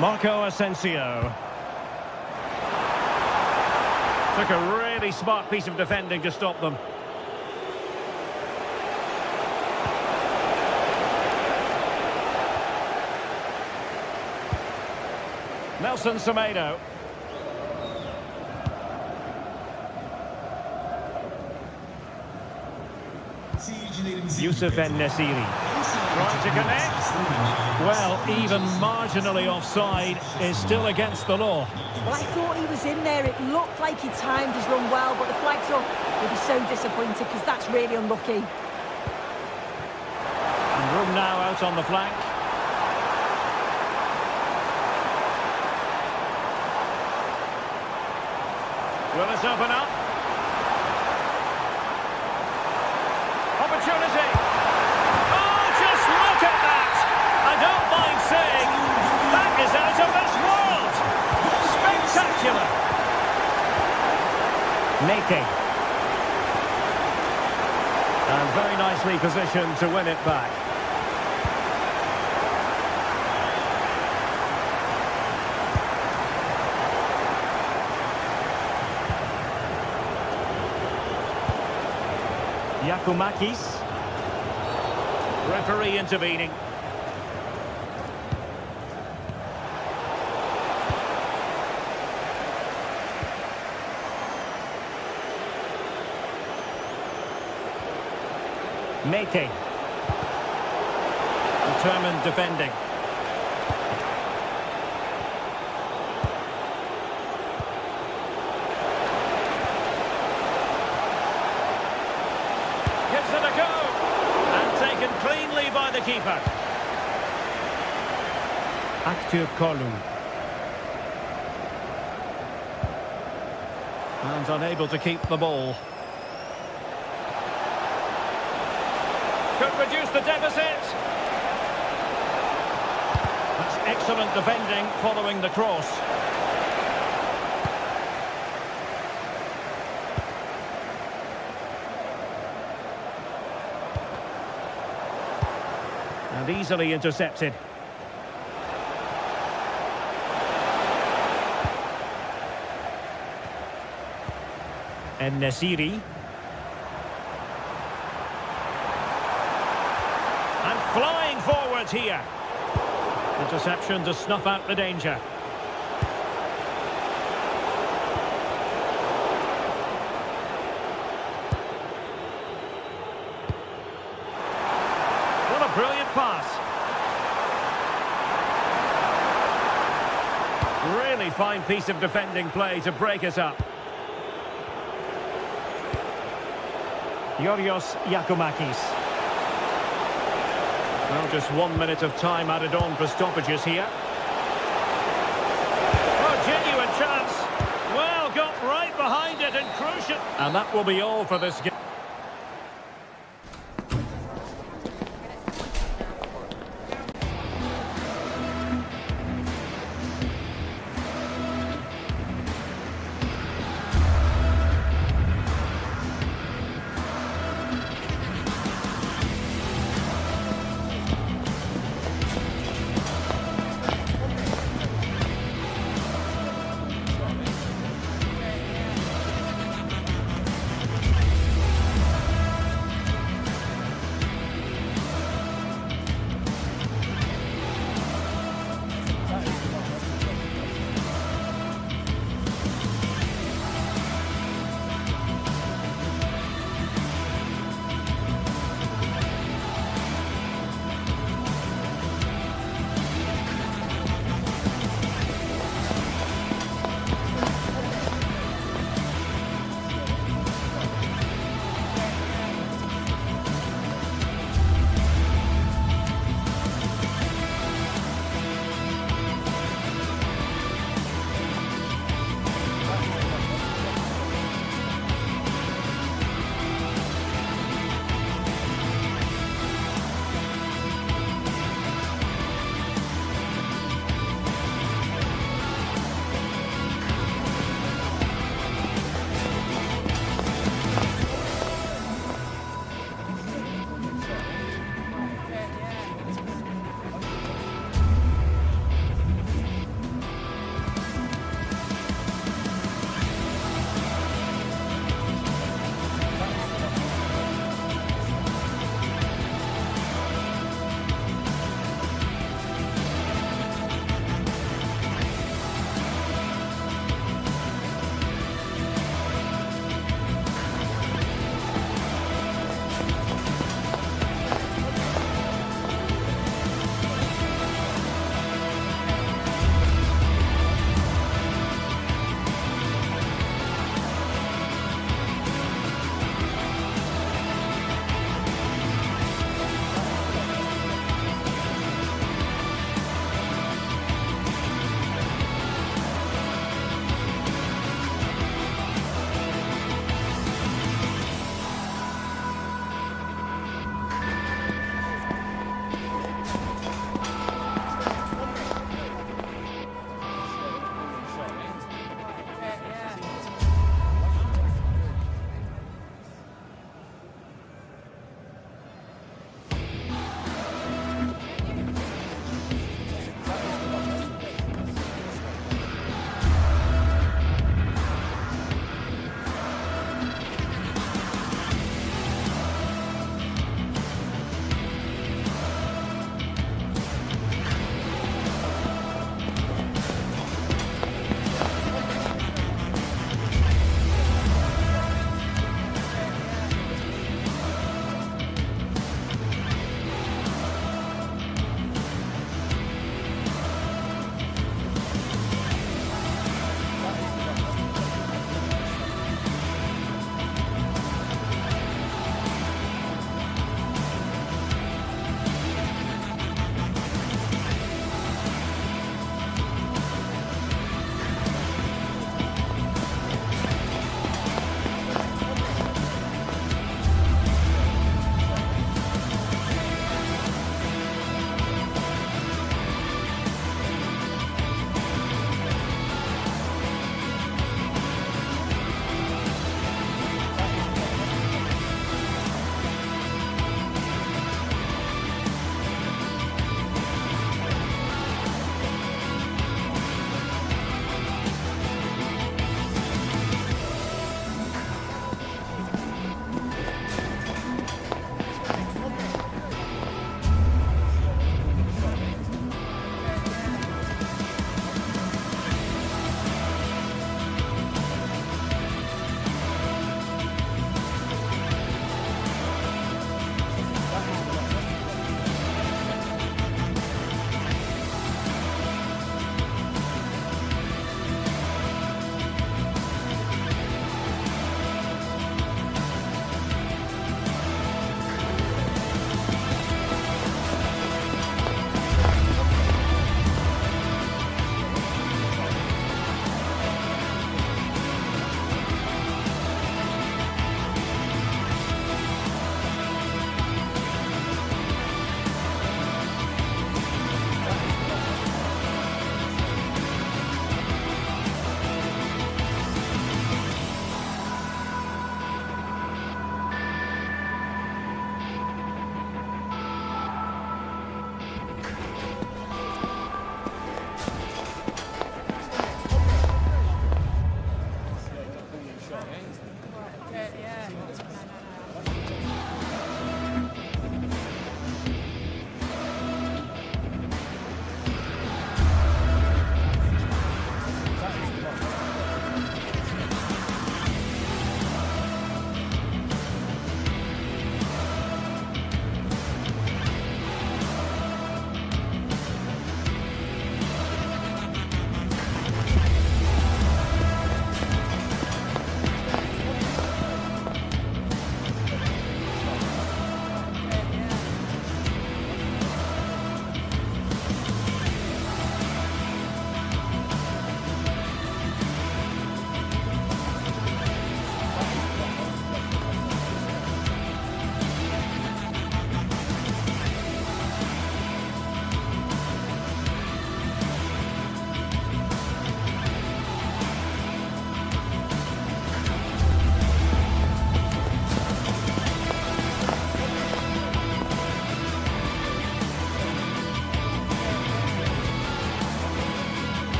Marco Asensio. Took a really smart piece of defending to stop them. Nelson Semedo. Youssef En-Nesyri. Trying to connect. Well, even marginally offside is still against the law. Well, I thought he was in there. It looked like he timed his run well, but the flag's up. He'll be so disappointed because that's really unlucky. And room now out on the flank. Will this open up? Opportunity. Oh, just look at that! I don't mind saying that is out of this world. Spectacular. Nate. And very nicely positioned to win it back. Giacomakis. Referee intervening. Nate. Determined defending. Gives it a go. And taken cleanly by the keeper. Actu Kolu. And unable to keep the ball. Could reduce the deficit. That's excellent defending following the cross. And easily intercepted. En-Nesyri. And flying forwards here. Interception to snuff out the danger. What a brilliant pass. Really fine piece of defending play to break us up. Yorios Giacomakis. Well, just 1 minute of time added on for stoppages here. Oh, genuine chance. Well, got right behind it and crucial. And that will be all for this game.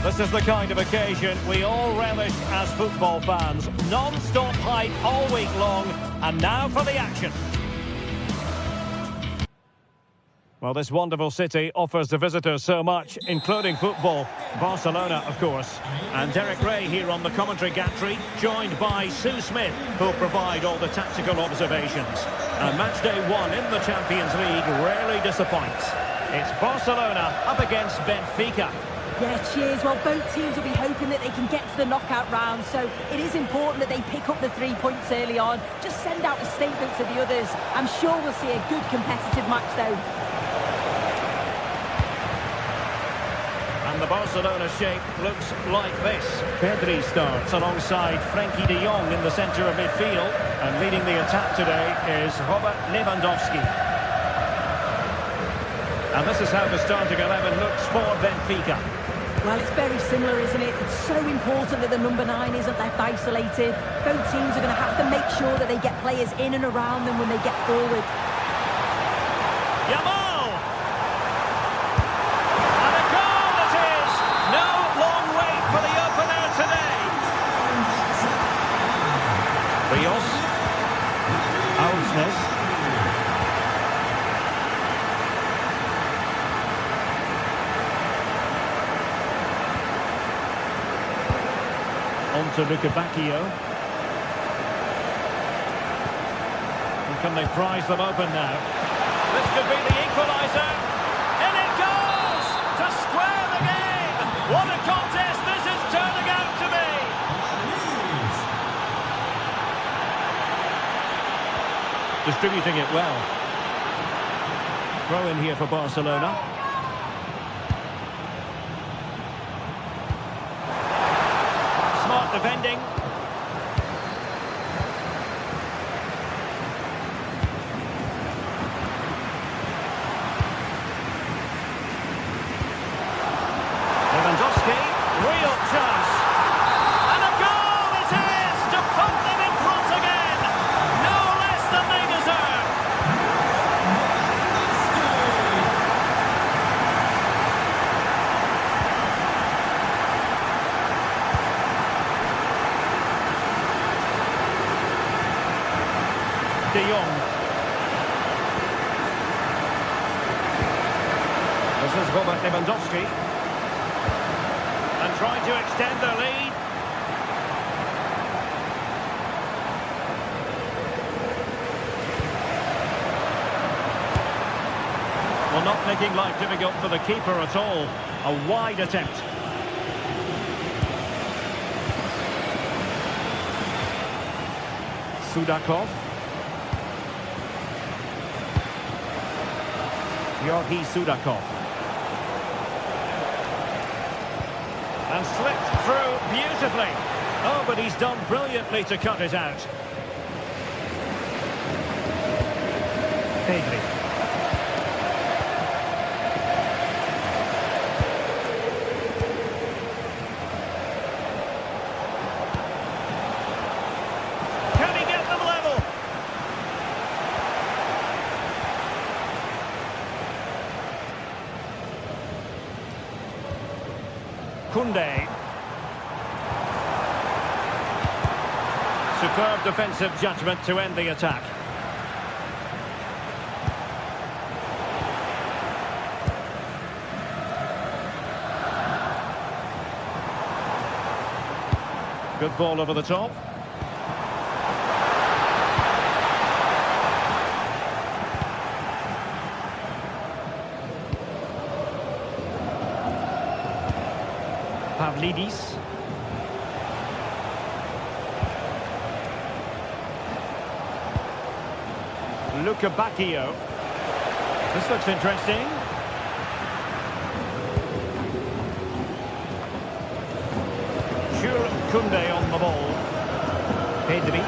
This is the kind of occasion we all relish as football fans. Non-stop hype all week long, and now for the action. Well, this wonderful city offers the visitors so much, including football. Barcelona, of course. And Derek Ray here on the commentary gantry, joined by Sue Smith, who'll provide all the tactical observations. And match day 1 in the Champions League rarely disappoints. It's Barcelona up against Benfica. Yeah, cheers. Well, both teams will be hoping that they can get to the knockout round, so it is important that they pick up the 3 points early on. Just send out a statement to the others. I'm sure we'll see a good competitive match, though. And the Barcelona shape looks like this. Pedri starts alongside Frenkie de Jong in the centre of midfield. And leading the attack today is Robert Lewandowski. And this is how the starting 11 looks for Benfica. Well, it's very similar, isn't it? It's so important that the number 9 isn't left isolated. Both teams are going to have to make sure that they get players in and around them when they get forward. Yamal! And a goal it is! No long wait for the opener today. Rios. Ausnes. On to Bacchio. And can they prize them open now? This could be the equaliser. And it goes to square the game. What a contest this is turning out to be. Distributing it well. Throw in here for Barcelona. Smart defending. Lewandowski, real chance. And a goal it is to put them in front again. No less than they deserve. De Jong. This is Robert Lewandowski. And trying to extend their lead. Well, not making life difficult for the keeper at all. A wide attempt. Sudakov. Georgi Sudakov. And slipped through beautifully. Oh, but he's done brilliantly to cut it out. Pedri. Can he get them level? Koundé. Superb defensive judgment to end the attack. Good ball over the top. Pavlidis. Bacchio. This looks interesting. Jules Koundé on the ball. Pedri.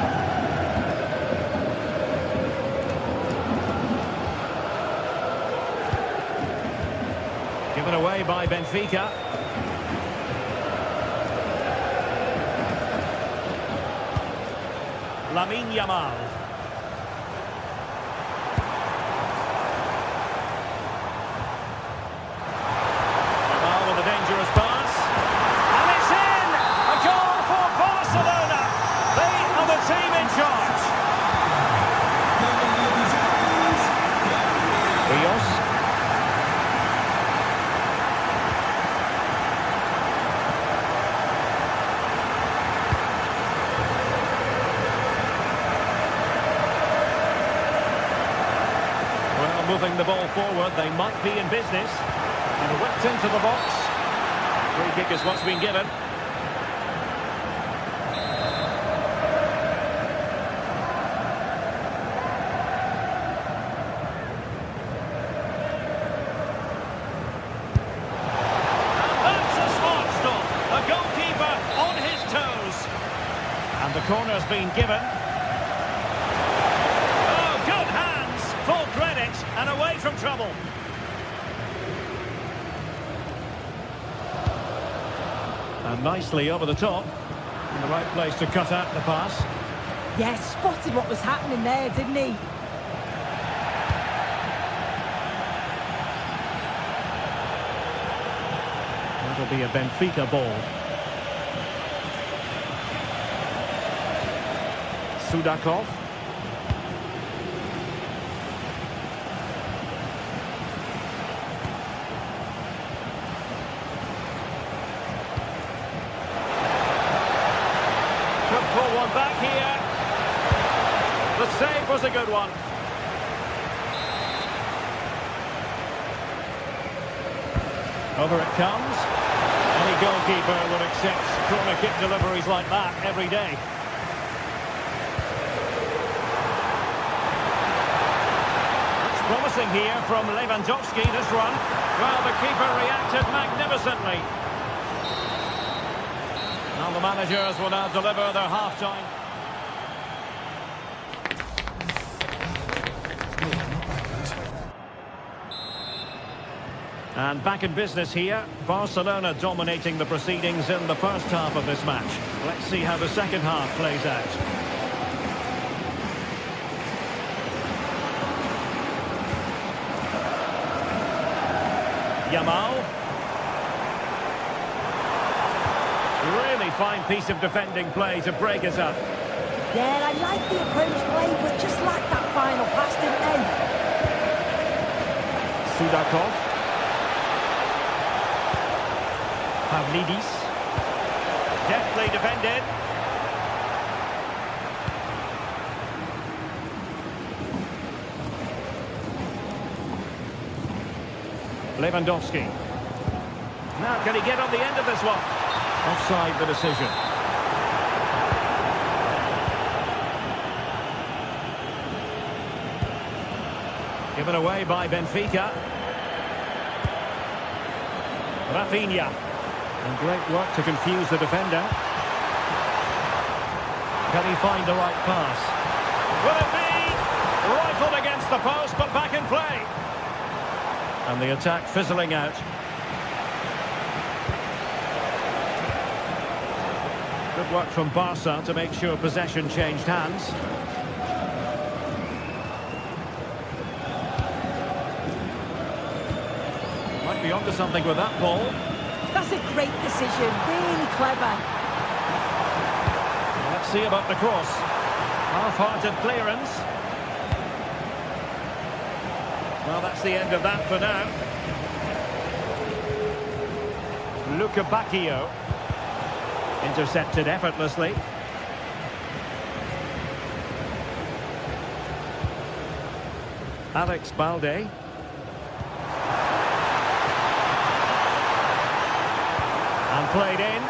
Given away by Benfica. Lamine Yamal. Yamal with a dangerous pass. Well, moving the ball forward, they might be in business. And whipped into the box. Free kick is what's been given. And the corner's been given. Oh, good hands! Full credit, and away from trouble. And nicely over the top. In the right place to cut out the pass. Yes, spotted what was happening there, didn't he? That'll be a Benfica ball. Sudakov. Could pull one back here. The save was a good one. Over it comes. Any goalkeeper would accept corner kick deliveries like that every day. Promising here from Lewandowski, this run. Well, the keeper reacted magnificently. Now the managers will now deliver their half-time. And back in business here. Barcelona dominating the proceedings in the first half of this match. Let's see how the second half plays out. Yamal. Really fine piece of defending play to break us up. Yeah, I like the approach play, but just lacked that final pass, didn't they? Sudakov. Pavlidis. Deftly defended. Lewandowski. Now, can he get on the end of this one? Offside the decision. Given away by Benfica. Rafinha. And great work to confuse the defender. Can he find the right pass? Will it be? Rifled against the post, but back in play. And the attack fizzling out. Good work from Barca to make sure possession changed hands. Might be onto something with that ball. That's a great decision, really clever. Let's see about the cross. Half-hearted clearance. Well, that's the end of that for now. Luca Bacchio. Intercepted effortlessly. Alex Balde. And played in.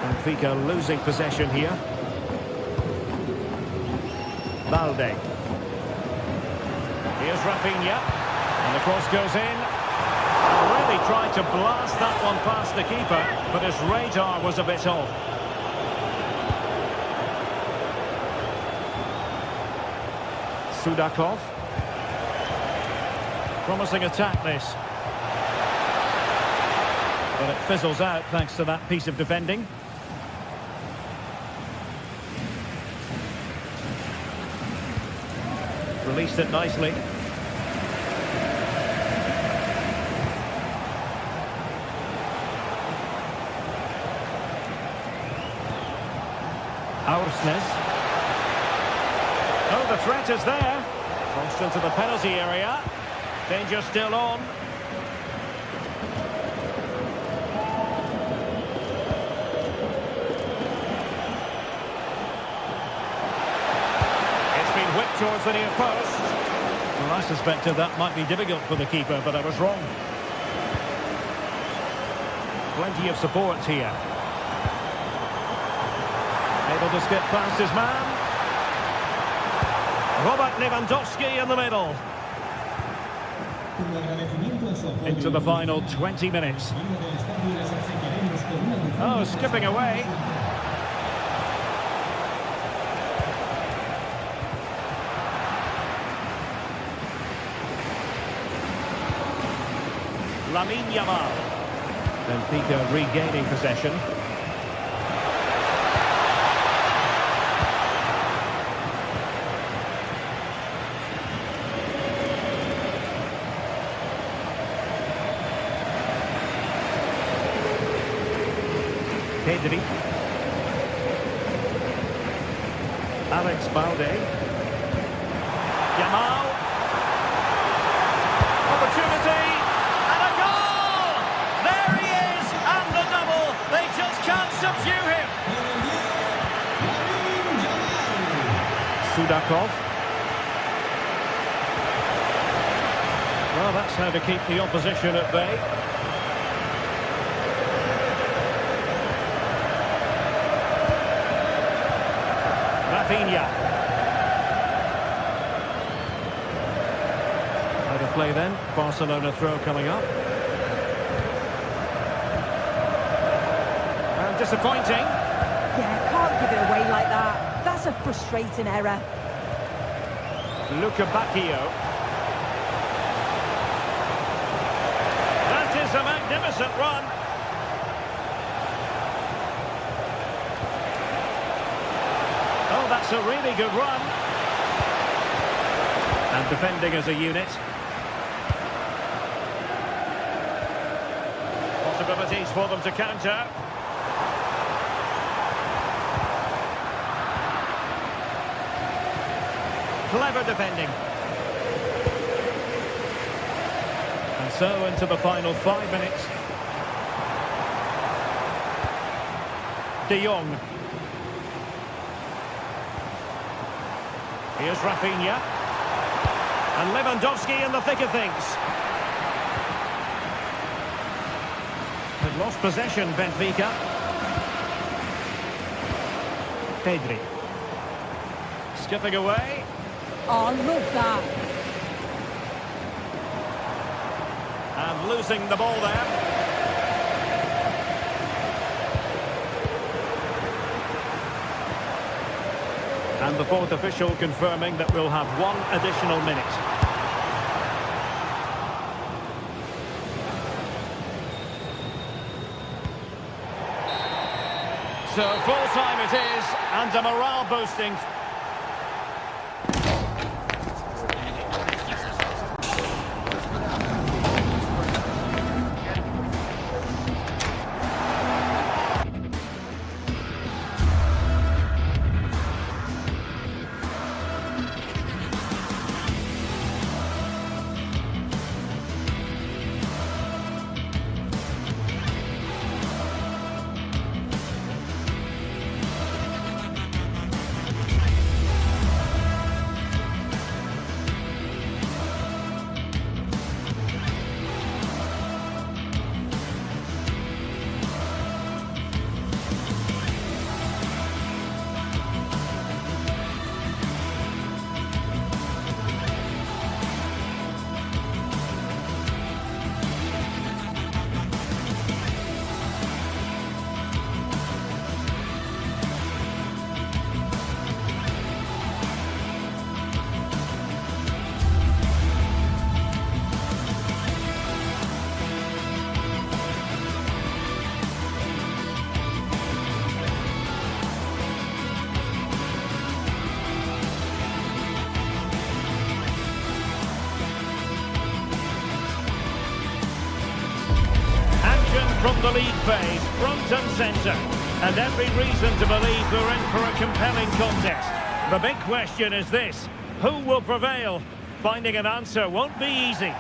Benfica losing possession here. Balde. Here's Rafinha. And the cross goes in. Really tried to blast that one past the keeper, but his radar was a bit off. Sudakov. Promising attack, this. But it fizzles out thanks to that piece of defending. Released it nicely. Aursnes. Oh, the threat is there. Crossed into the penalty area. Danger still on. towards the near post. Well, I suspected that might be difficult for the keeper, but I was wrong. Plenty of support here. Able to skip past his man. Robert Lewandowski in the middle. Into the final 20 minutes. Oh, skipping away. Lamine Yamal. Benfica regaining possession. Pedri. Alex Balde. Yamal. Opportunity. And a goal! There he is! And the double. They just can't subdue him. Sudakov. Well, that's how to keep the opposition at bay. Rafinha. Out of play then. Barcelona throw coming up. And disappointing. Yeah, can't give it away like that. That's a frustrating error. Luca Bacchio. That is a magnificent run. Oh, that's a really good run. And defending as a unit. Possibilities for them to counter. Clever defending. And so into the final 5 minutes. De Jong. Here's Rafinha. And Lewandowski in the thick of things. Had lost possession, Benfica. Pedri. Skipping away. Oh, love that. And losing the ball there. And the fourth official confirming that we'll have 1 additional minute. So full time it is, and a morale boosting. From the league phase, front and centre, and every reason to believe we're in for a compelling contest. The big question is this: who will prevail? Finding an answer won't be easy.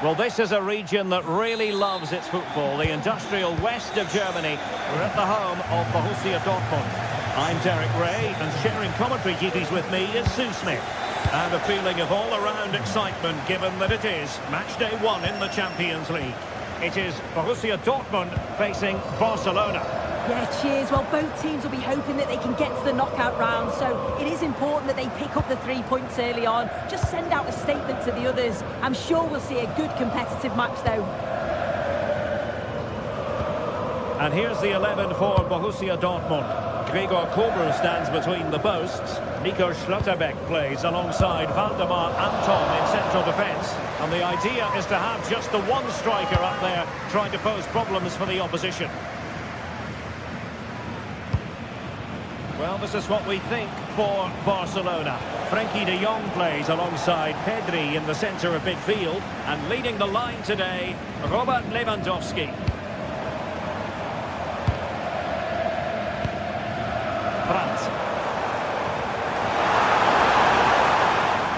Well, this is a region that really loves its football, the industrial west of Germany. We're at the home of Borussia Dortmund. I'm Derek Ray, and sharing commentary duties with me is Sue Smith. And a feeling of all-around excitement given that it is match day 1 in the Champions League. It is Borussia Dortmund facing Barcelona. Yeah, cheers. Well, both teams will be hoping that they can get to the knockout round, so it is important that they pick up the 3 points early on. Just send out a statement to the others. I'm sure we'll see a good competitive match, though. And here's the 11 for Borussia Dortmund. Gregor Kobel stands between the posts. Nico Schlotterbeck plays alongside Waldemar Anton in central defence. And the idea is to have just the one striker up there trying to pose problems for the opposition. Well, this is what we think for Barcelona. Frenkie de Jong plays alongside Pedri in the centre of midfield. And leading the line today, Robert Lewandowski. Brandt.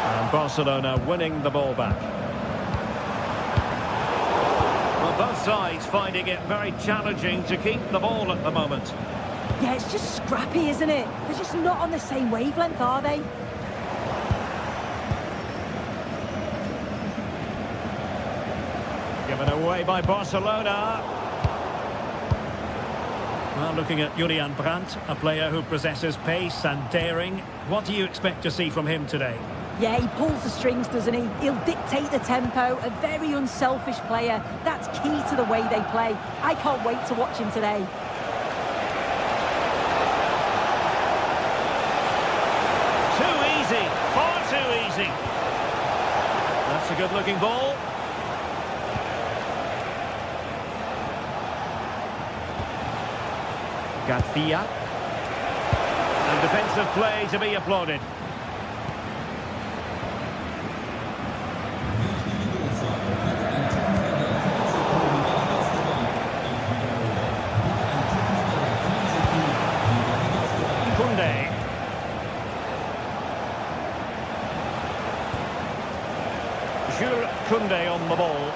And Barcelona winning the ball back. Well, both sides finding it very challenging to keep the ball at the moment. Yeah, it's just scrappy, isn't it? They're just not on the same wavelength, are they? Given away by Barcelona. Well, looking at Julian Brandt, a player who possesses pace and daring. What do you expect to see from him today? Yeah, he pulls the strings, doesn't he? He'll dictate the tempo, a very unselfish player. That's key to the way they play. I can't wait to watch him today. Far too easy. That's a good-looking ball. Garcia. And defensive play to be applauded. Koundé. Jules Koundé on the ball.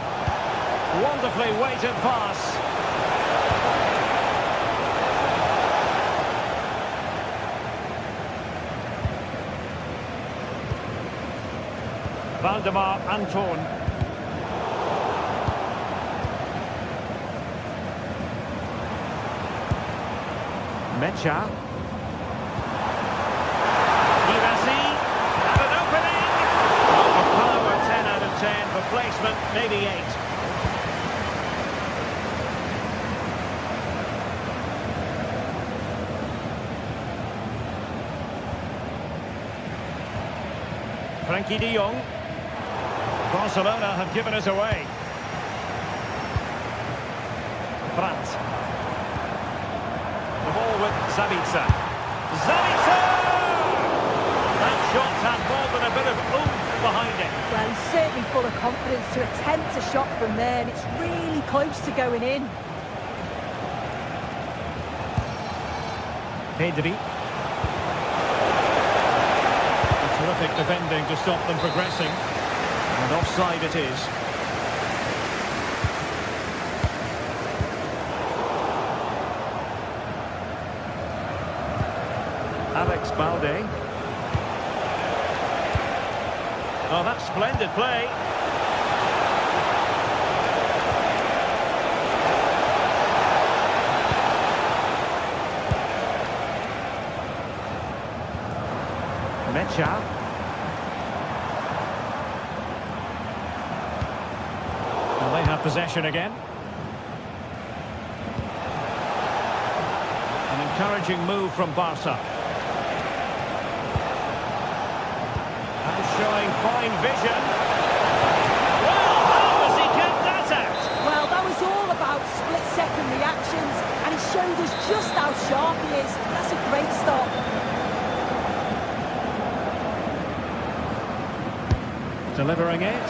Wonderfully weighted pass. Waldemar Anton. Mecha. For placement, maybe 8. Frenkie de Jong. Barcelona have given us away. Brandt. The ball with Zabitzer. Zabitzer! That shot had more than a bit of oomph behind it. Well, he's certainly full of confidence to attempt a shot from there, and it's really close to going in. Pedri. Terrific defending to stop them progressing. And offside it is. Alex Balde. Oh, that's splendid play. Mecha. Well, they have possession again. An encouraging move from Barca. Showing fine vision. Well, how has he kept that out? Well, that was all about split-second reactions, and he showed us just how sharp he is. That's a great stop. Delivering it.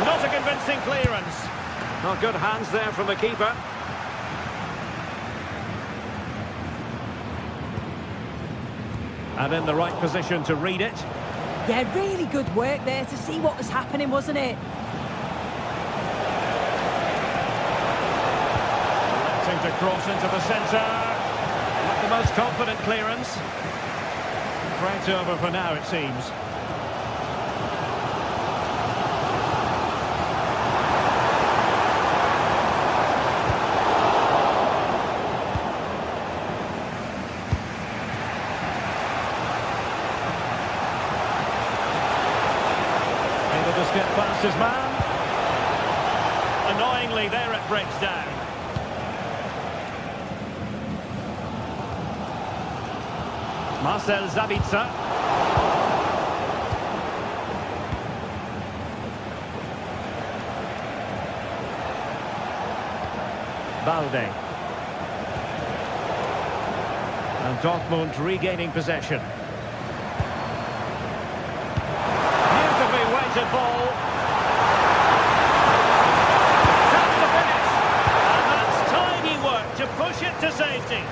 Not a convincing clearance. Not good hands there from the keeper. And in the right position to read it. Yeah, really good work there to see what was happening, wasn't it? Electing to cross into the centre. Not the most confident clearance. Threat over for now, it seems. that breaks down. Marcel Sabitzer. Balde. And Dortmund regaining possession. Beautifully weighted ball. Time to finish. And that's tidy work to push it to safety.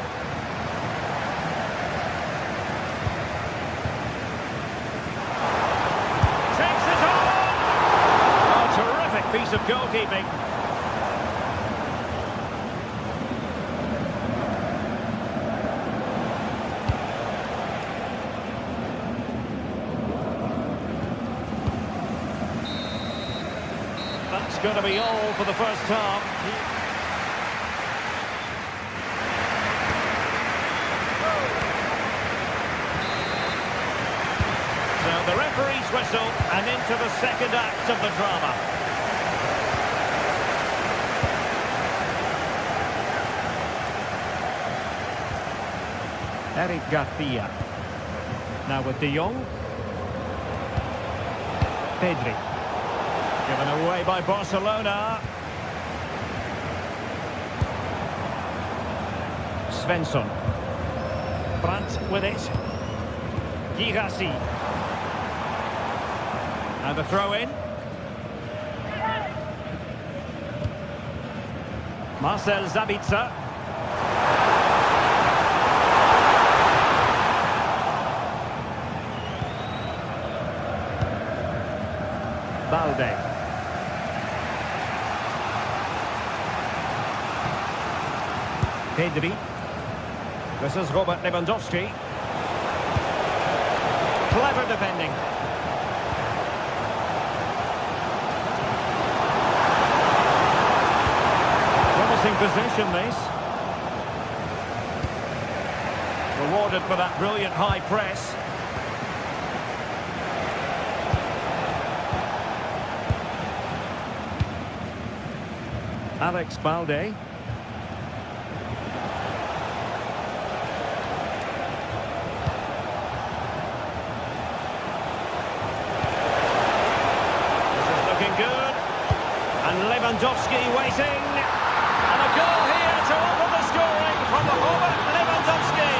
Takes it on. A terrific piece of goalkeeping. That's going to be all for the first half. So the referee's whistle and into the second act of the drama. Eric Garcia. Now with De Jong. Pedri. Given away by Barcelona. Svensson. Brandt with it. Girassi. And the throw in. Marcel Sabitzer. Balde. Pedri. This is Robert Lewandowski. Clever defending. Promising possession, this. Rewarded for that brilliant high press. Alex Balde. Lewandowski waiting, and a goal here to open the scoring from Robert Lewandowski.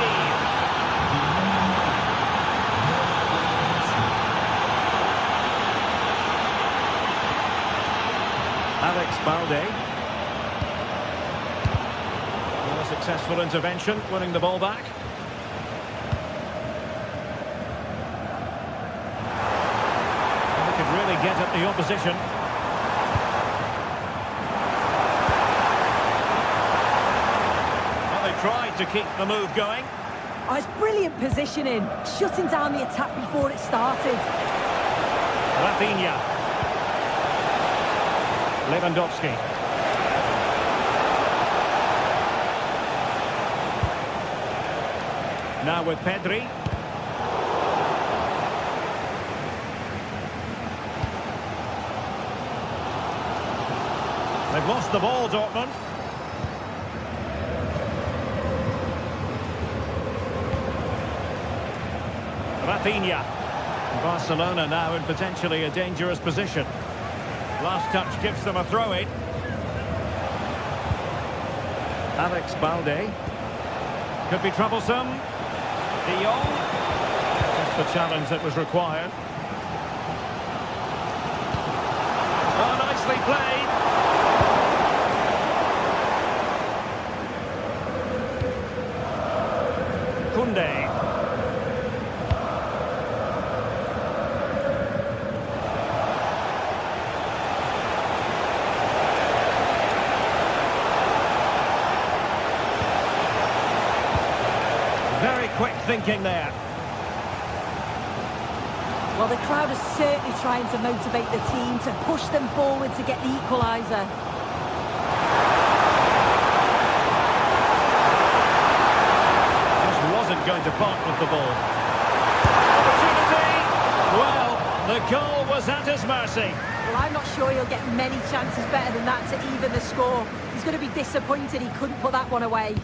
Alex Balde. Well, a successful intervention, winning the ball back. Well, they could really get at the opposition. Tried to keep the move going. Oh, it's brilliant positioning, shutting down the attack before it started. Rafinha. Lewandowski. Now with Pedri. They've lost the ball, Dortmund. Rafinha. Barcelona now in potentially a dangerous position. Last touch gives them a throw-in. Alex Balde. Could be troublesome. De Jong. Just the challenge that was required. Oh, nicely played. Koundé. Very quick thinking there. Well, the crowd is certainly trying to motivate the team to push them forward to get the equaliser. Just wasn't going to part with the ball. Opportunity! Well, the goal was at his mercy. Well, I'm not sure he'll get many chances better than that to even the score. He's going to be disappointed he couldn't put that one away.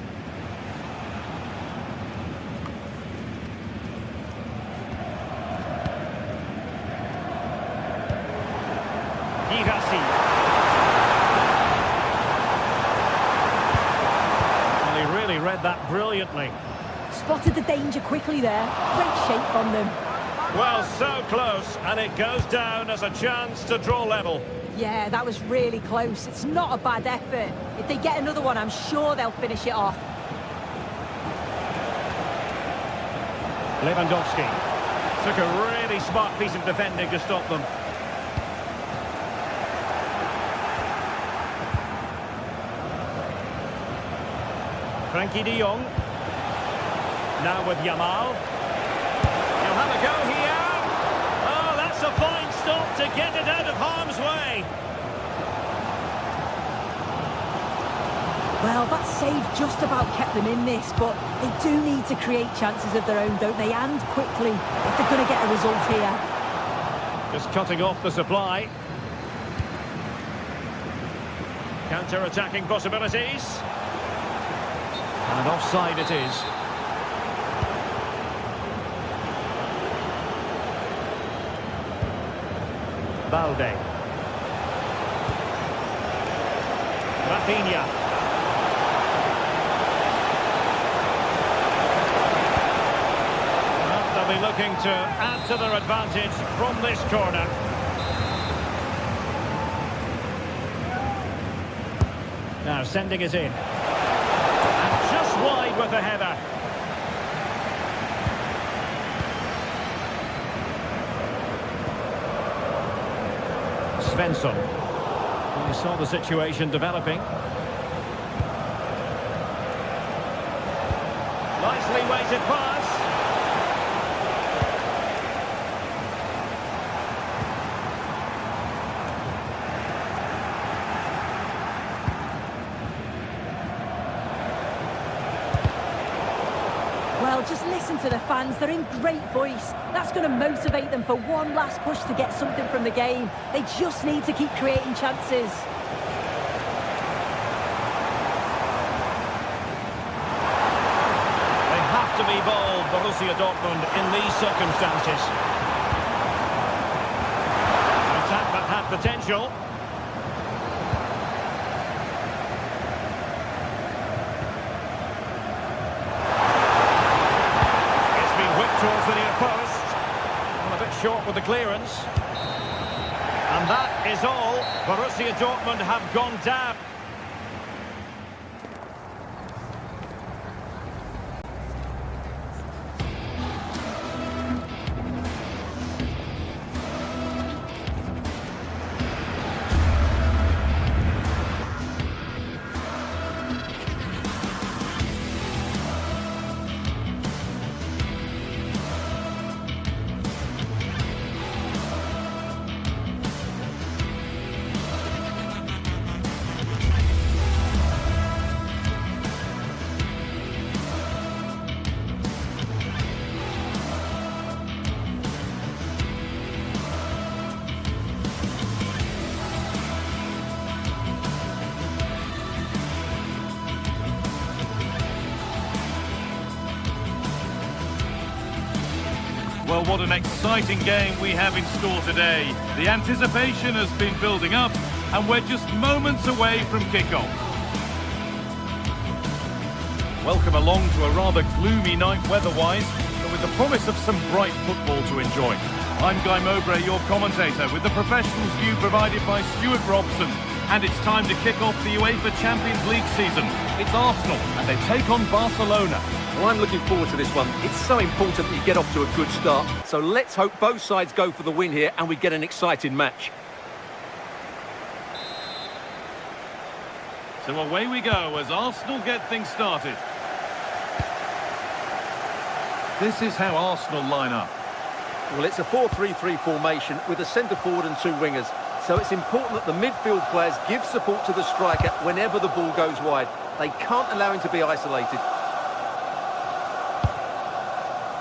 Well, he really read that brilliantly. Spotted the danger quickly there. Great shape from them. Well, so close, and it goes down as a chance to draw level. Yeah, that was really close. It's not a bad effort. If they get another one, I'm sure they'll finish it off. Lewandowski took a really smart piece of defending to stop them. Frankie de Jong. Now with Yamal. He'll have a go here. Oh, that's a fine stop to get it out of harm's way. Well, that save just about kept them in this, but they do need to create chances of their own, don't they? And quickly, if they're going to get a result here. Just cutting off the supply. Counter-attacking possibilities. And offside it is. Balde. Rafinha. Well, they'll be looking to add to their advantage from this corner. Now sending it in. And just wide with the header. Svensson. We saw the situation developing. Nicely weighted pass. Well, just listen to the fans. They're in great voice. That's going to motivate them for one last push to get something from the game. They just need to keep creating chances. They have to be bold, Borussia Dortmund, in these circumstances. An attack that had potential. Towards the near post. Well, a bit short with the clearance. And that is all. Borussia Dortmund have gone down. Well, what an exciting game we have in store today. The anticipation has been building up, and we're just moments away from kickoff. Welcome along to a rather gloomy night weather-wise, but with the promise of some bright football to enjoy. I'm Guy Mowbray, your commentator, with the professionals' view provided by Stuart Robson. And it's time to kick off the UEFA Champions League season. It's Arsenal, and they take on Barcelona. Well, I'm looking forward to this one. It's so important that you get off to a good start. So let's hope both sides go for the win here and we get an exciting match. So away we go as Arsenal get things started. This is how Arsenal line up. Well, it's a 4-3-3 formation with a centre forward and two wingers. So it's important that the midfield players give support to the striker whenever the ball goes wide. They can't allow him to be isolated.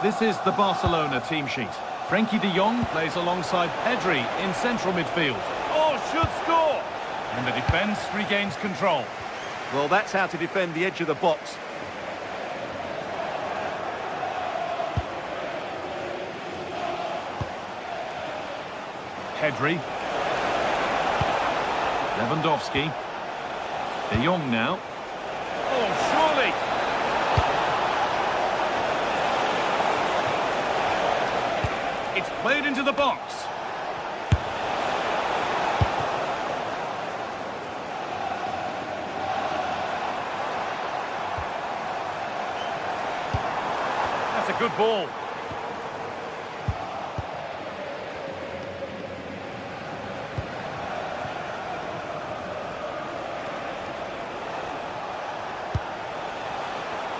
This is the Barcelona team sheet. Frankie de Jong plays alongside Pedri in central midfield. Oh, should score! And the defence regains control. Well, that's how to defend the edge of the box. Pedri. Lewandowski. De Jong now. Oh, surely! It's played into the box. That's a good ball.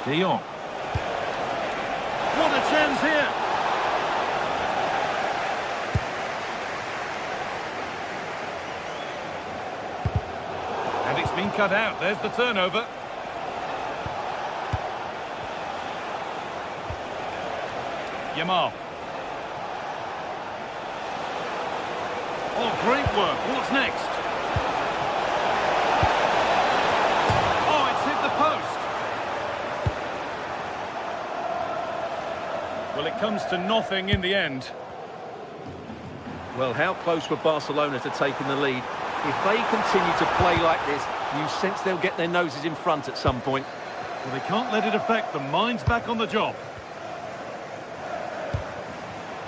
De Jong. What a chance here! And it's been cut out. There's the turnover. Yamal. Oh, great work. What's next? Oh, it's hit the post. Well, it comes to nothing in the end. Well, how close were Barcelona to taking the lead? If they continue to play like this, you sense they'll get their noses in front at some point. Well, they can't let it affect them. Mind's back on the job.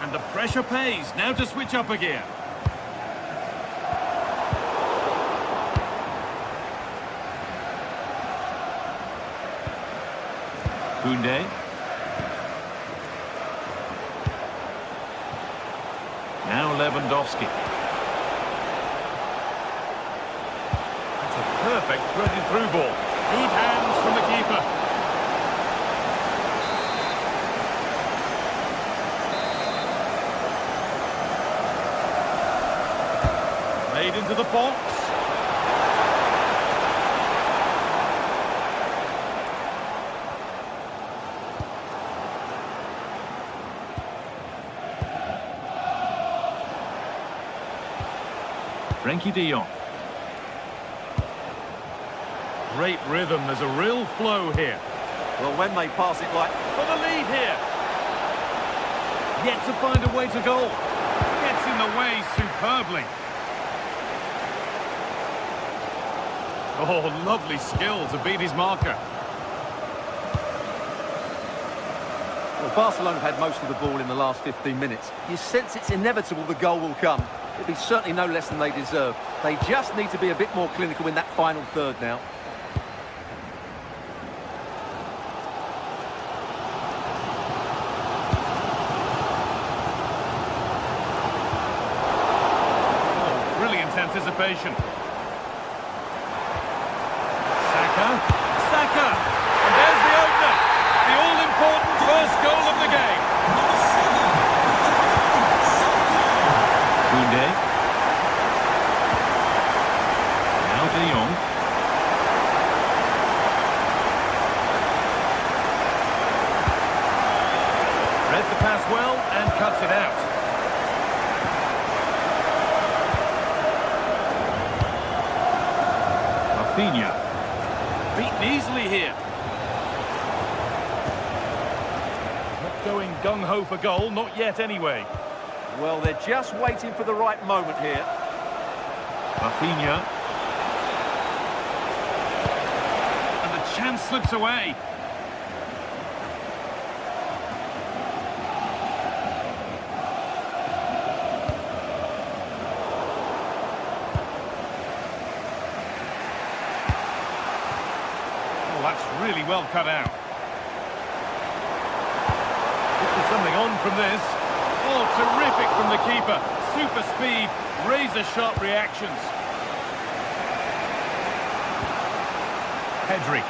And the pressure pays. Now to switch up a gear. Koundé. Now Lewandowski. That's a perfect threaded through ball. Good hands from the keeper. Played into the box. Frenkie de Jong. Great rhythm, there's a real flow here. Well, when they pass it like... For the lead here. Yet to find a way to goal. Gets in the way superbly. Oh, lovely skill to beat his marker. Well, Barcelona have had most of the ball in the last 15 minutes. You sense it's inevitable the goal will come. It'll be certainly no less than they deserve. They just need to be a bit more clinical in that final third now. Oh, brilliant anticipation. Saka! And there's the opener! The all-important first goal of the game. Koundé. Now De Jong. Read the pass well and cuts it out. Rafinha. Beaten easily here. Not going gung-ho for goal, not yet anyway. Well, they're just waiting for the right moment here. Rafinha. And the chance slips away. Oh, that's really well cut out. There's something on from this. Oh, terrific from the keeper. Super speed, razor-sharp reactions. Pedri.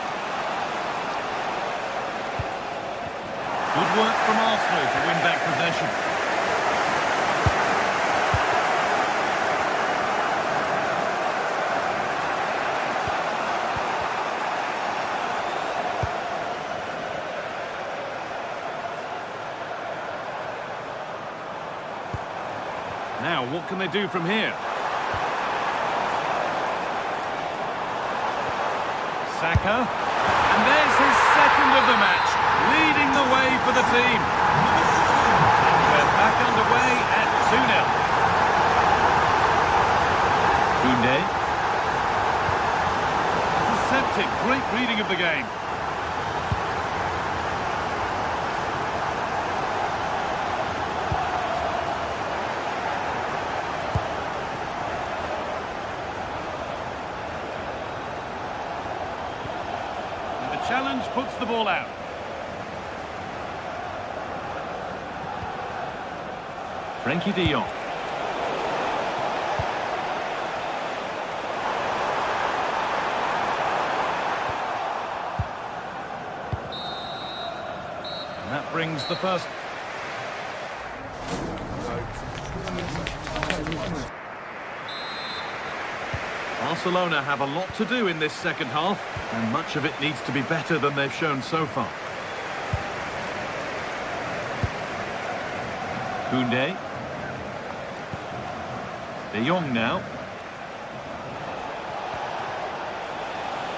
Good work from Arsenal to win back possession. Now, what can they do from here? Saka. And there's his second of the match, leading the way for the team. We're back underway at 2-0. Koundé. Intercepted, great reading of the game. Challenge puts the ball out. Frankie de Jong. And that brings the first. Barcelona have a lot to do in this second half, and much of it needs to be better than they've shown so far. Koundé. De Jong now.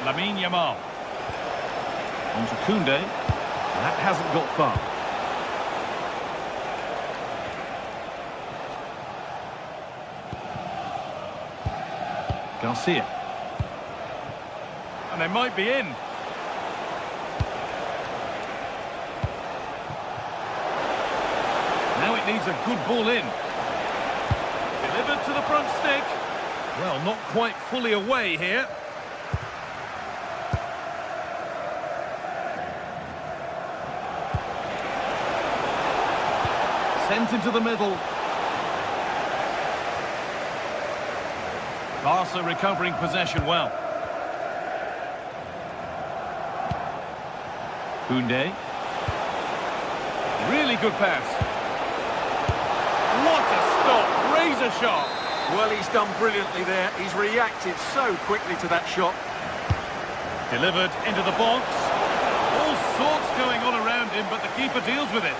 Lamine Yamal. On to Koundé. That hasn't got far. Garcia. And they might be in. Now it needs a good ball in. Delivered to the front stick. Well, not quite fully away here. Sent into the middle. Barca recovering possession well. Koundé. Really good pass. What a stop! Razor sharp. Well, he's done brilliantly there. He's reacted so quickly to that shot. Delivered into the box. All sorts going on around him, but the keeper deals with it.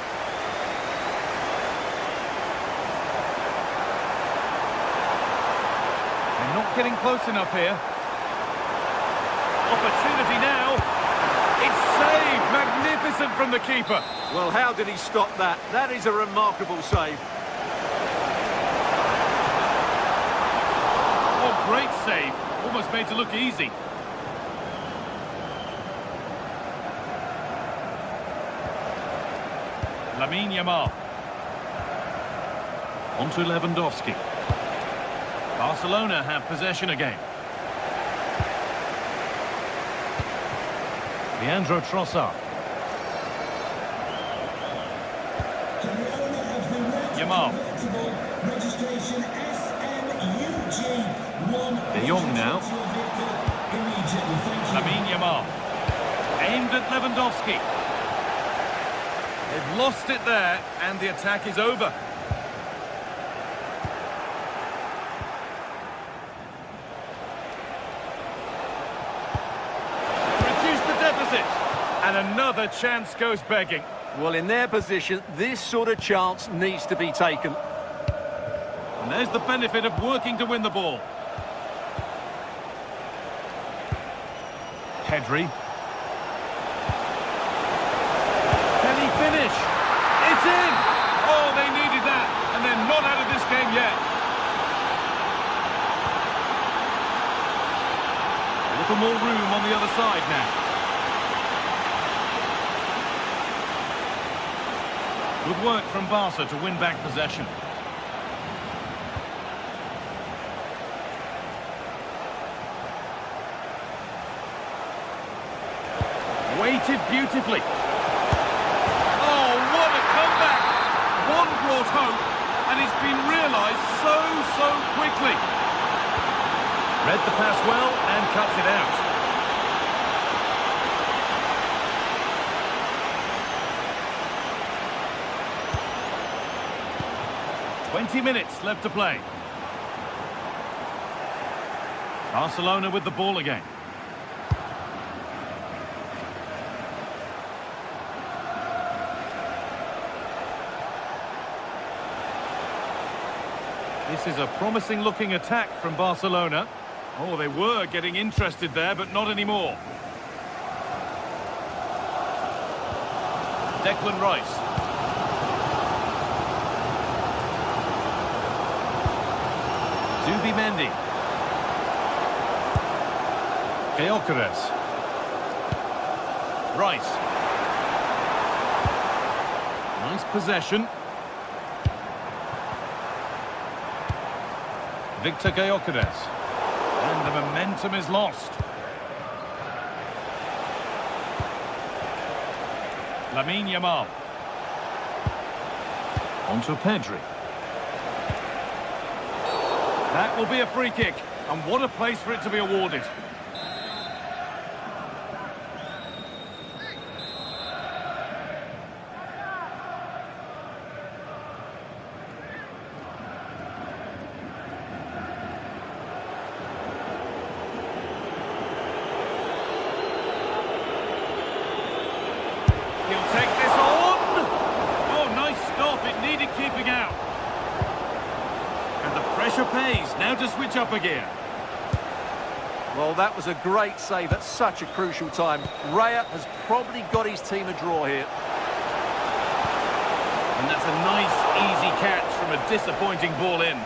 Not getting close enough here. Opportunity now. It's saved. Magnificent from the keeper. Well, how did he stop that? That is a remarkable save. Oh, great save. Almost made to look easy. Lamine Yamal. On to Lewandowski. Barcelona have possession again. Leandro Trossard. Yamal. De Jong now. Lamine Yamal. Aimed at Lewandowski. They've lost it there, and the attack is over. And another chance goes begging. Well, in their position, this sort of chance needs to be taken. And there's the benefit of working to win the ball. Pedri. Can he finish? It's in! Oh, they needed that, and they're not out of this game yet. A little more room on the other side now. Good work from Barca to win back possession. Waited beautifully. Oh, what a comeback! One brought hope, and it's been realised so quickly. Read the pass well and cuts it out. 20 minutes left to play. Barcelona with the ball again. This is a promising looking attack from Barcelona. Oh, they were getting interested there, but not anymore. Declan Rice. Zubimendi. Gyökeres. Rice. Nice possession. Victor Gyökeres. And the momentum is lost. Lamine Yamal. On to Pedri. That will be a free kick. And what a place for it to be awarded. He'll take this on. Oh, nice stop. It needed keeping out. And the pressure pays. Now to switch up again. Well, that was a great save at such a crucial time. Raya has probably got his team a draw here. And that's a nice, easy catch from a disappointing ball in.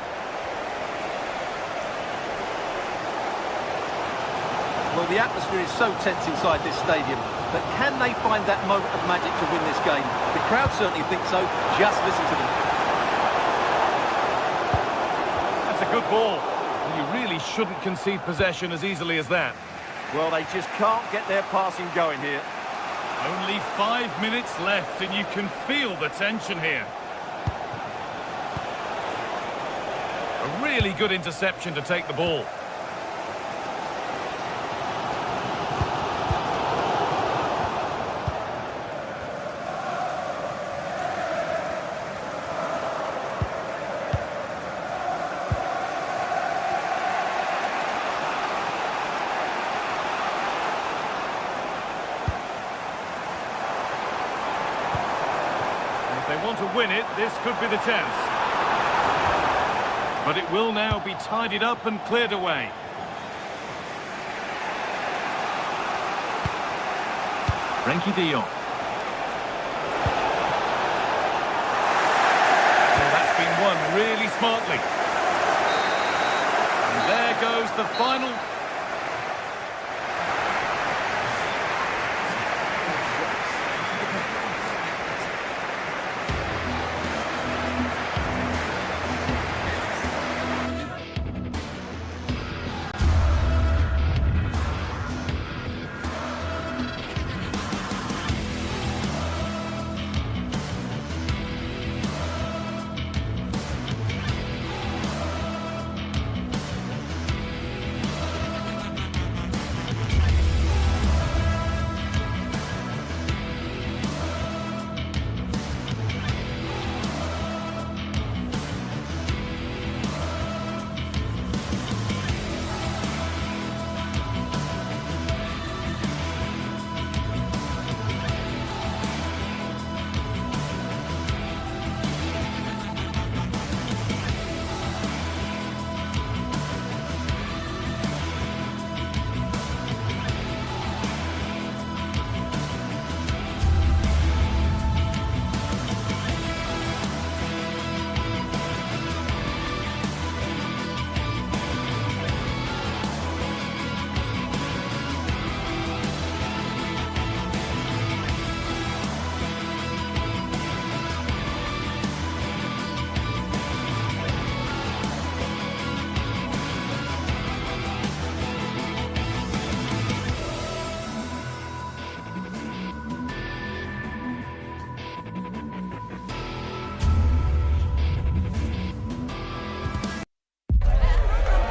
Well, the atmosphere is so tense inside this stadium, but can they find that moment of magic to win this game? The crowd certainly think so. Just listen to them. That's a good ball. You really shouldn't concede possession as easily as that. Well, they just can't get their passing going here. Only 5 minutes left, and you can feel the tension here. A really good interception to take the ball. If they want to win it, this could be the chance. But it will now be tidied up and cleared away. Frenkie de Jong. Well, that's been won really smartly. And there goes the final.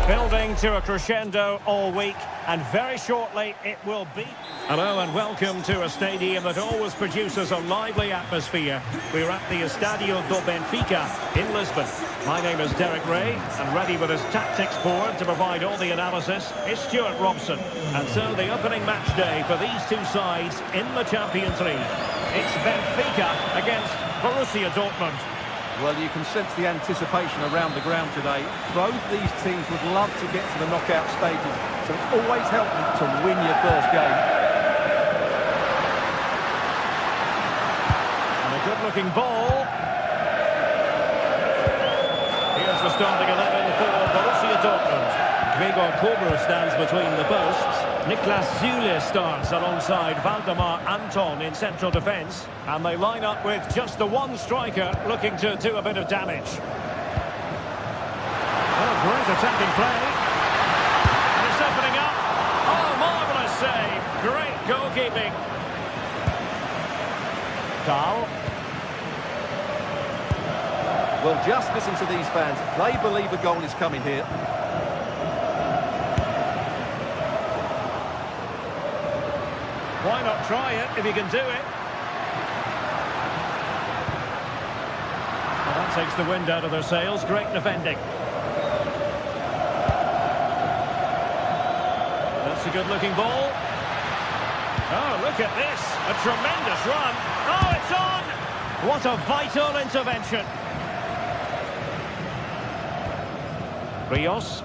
Building to a crescendo all week, and very shortly it will be. Hello and welcome to a stadium that always produces a lively atmosphere. We're at the Estadio do Benfica in Lisbon. My name is Derek Ray, and ready with his tactics board to provide all the analysis is Stuart Robson. And so the opening match day for these two sides in the Champions League. It's Benfica against Borussia Dortmund. Well, you can sense the anticipation around the ground today. Both these teams would love to get to the knockout stages, so it's always helpful to win your first game. looking ball. Here's the starting 11 for Borussia Dortmund. Gregor Kobler stands between the posts. Niklas Süle starts alongside Valdemar Anton in central defence. And they line up with just the one striker looking to do a bit of damage. Oh, great attacking play. And it's opening up. Oh, marvellous save. Great goalkeeping. Dahl. Well, just listen to these fans. They believe a goal is coming here. Why not try it if you can do it? Well, that takes the wind out of their sails. Great defending. That's a good-looking ball. Oh, look at this. A tremendous run. Oh, it's on! What a vital intervention. Rios.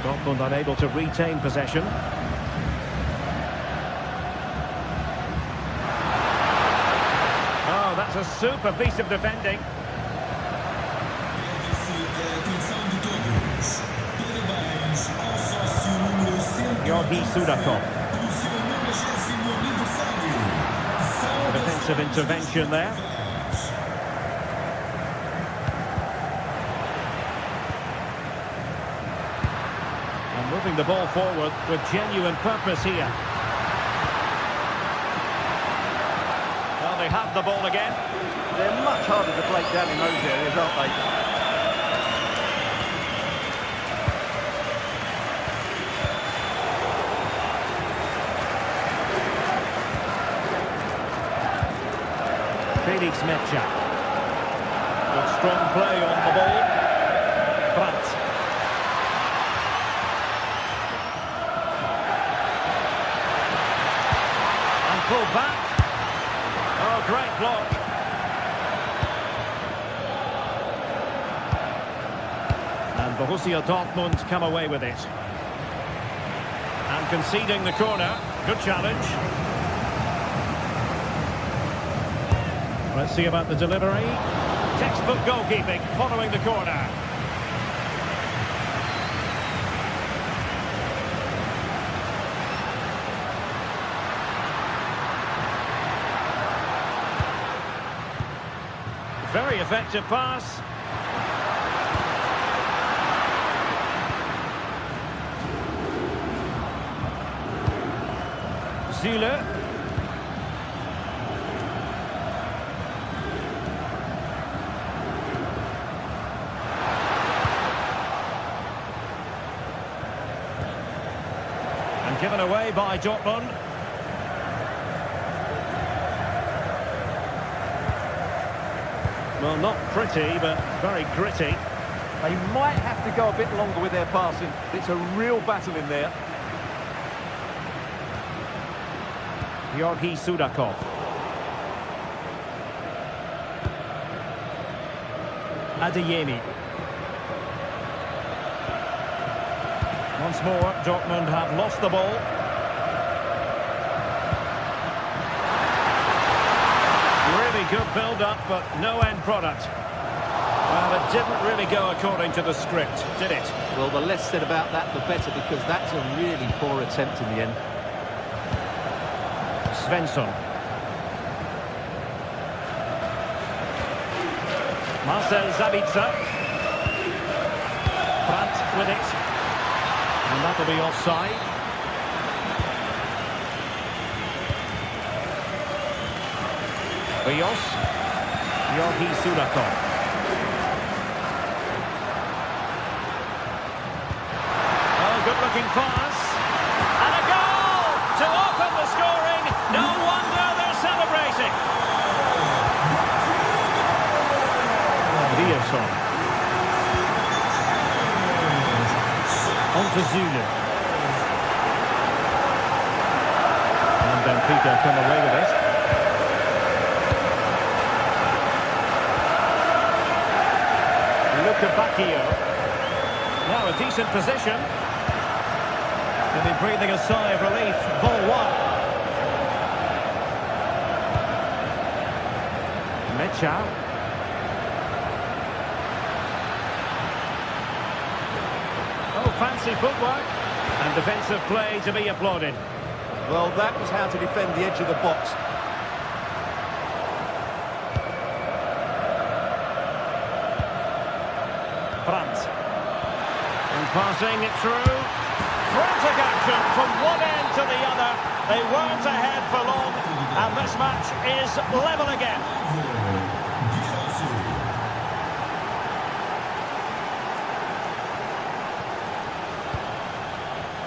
Dortmund unable to retain possession. Oh, that's a super piece of defending. Georgi Sudakov. A defensive intervention there. And moving the ball forward with genuine purpose here. Well, they have the ball again. They're much harder to break down in those areas, aren't they? Felix Mecha. Good strong play on the ball. Brandt. And pulled back. Oh, great block. And Borussia Dortmund come away with it. And conceding the corner. Good challenge. Let's see about the delivery. Textbook goalkeeping following the corner. Very effective pass. Süle. Given away by Dortmund. Well, not pretty, but very gritty. They might have to go a bit longer with their passing. It's a real battle in there. Georgi Sudakov. Adeyemi. Once more, Dortmund have lost the ball. Really good build-up, but no end product. Well, it didn't really go according to the script, did it? Well, the less said about that, the better, because that's a really poor attempt in the end. Svensson. Marcel Sabitzer. Brandt with it. And that'll be offside. Rios. Georgi Sudakov. Oh, good-looking pass. And a goal to open the scoring. No wonder they're celebrating. Diazon. On to Süle. And Benfica come away with it. Now a decent position. He'll be breathing a sigh of relief. Ball one. Mecha. Oh, fancy footwork. And defensive play to be applauded. Well, that was how to defend the edge of the box. Brandt. And passing it through. Frantic action from one end to the other. They weren't ahead for long, and this match is level again.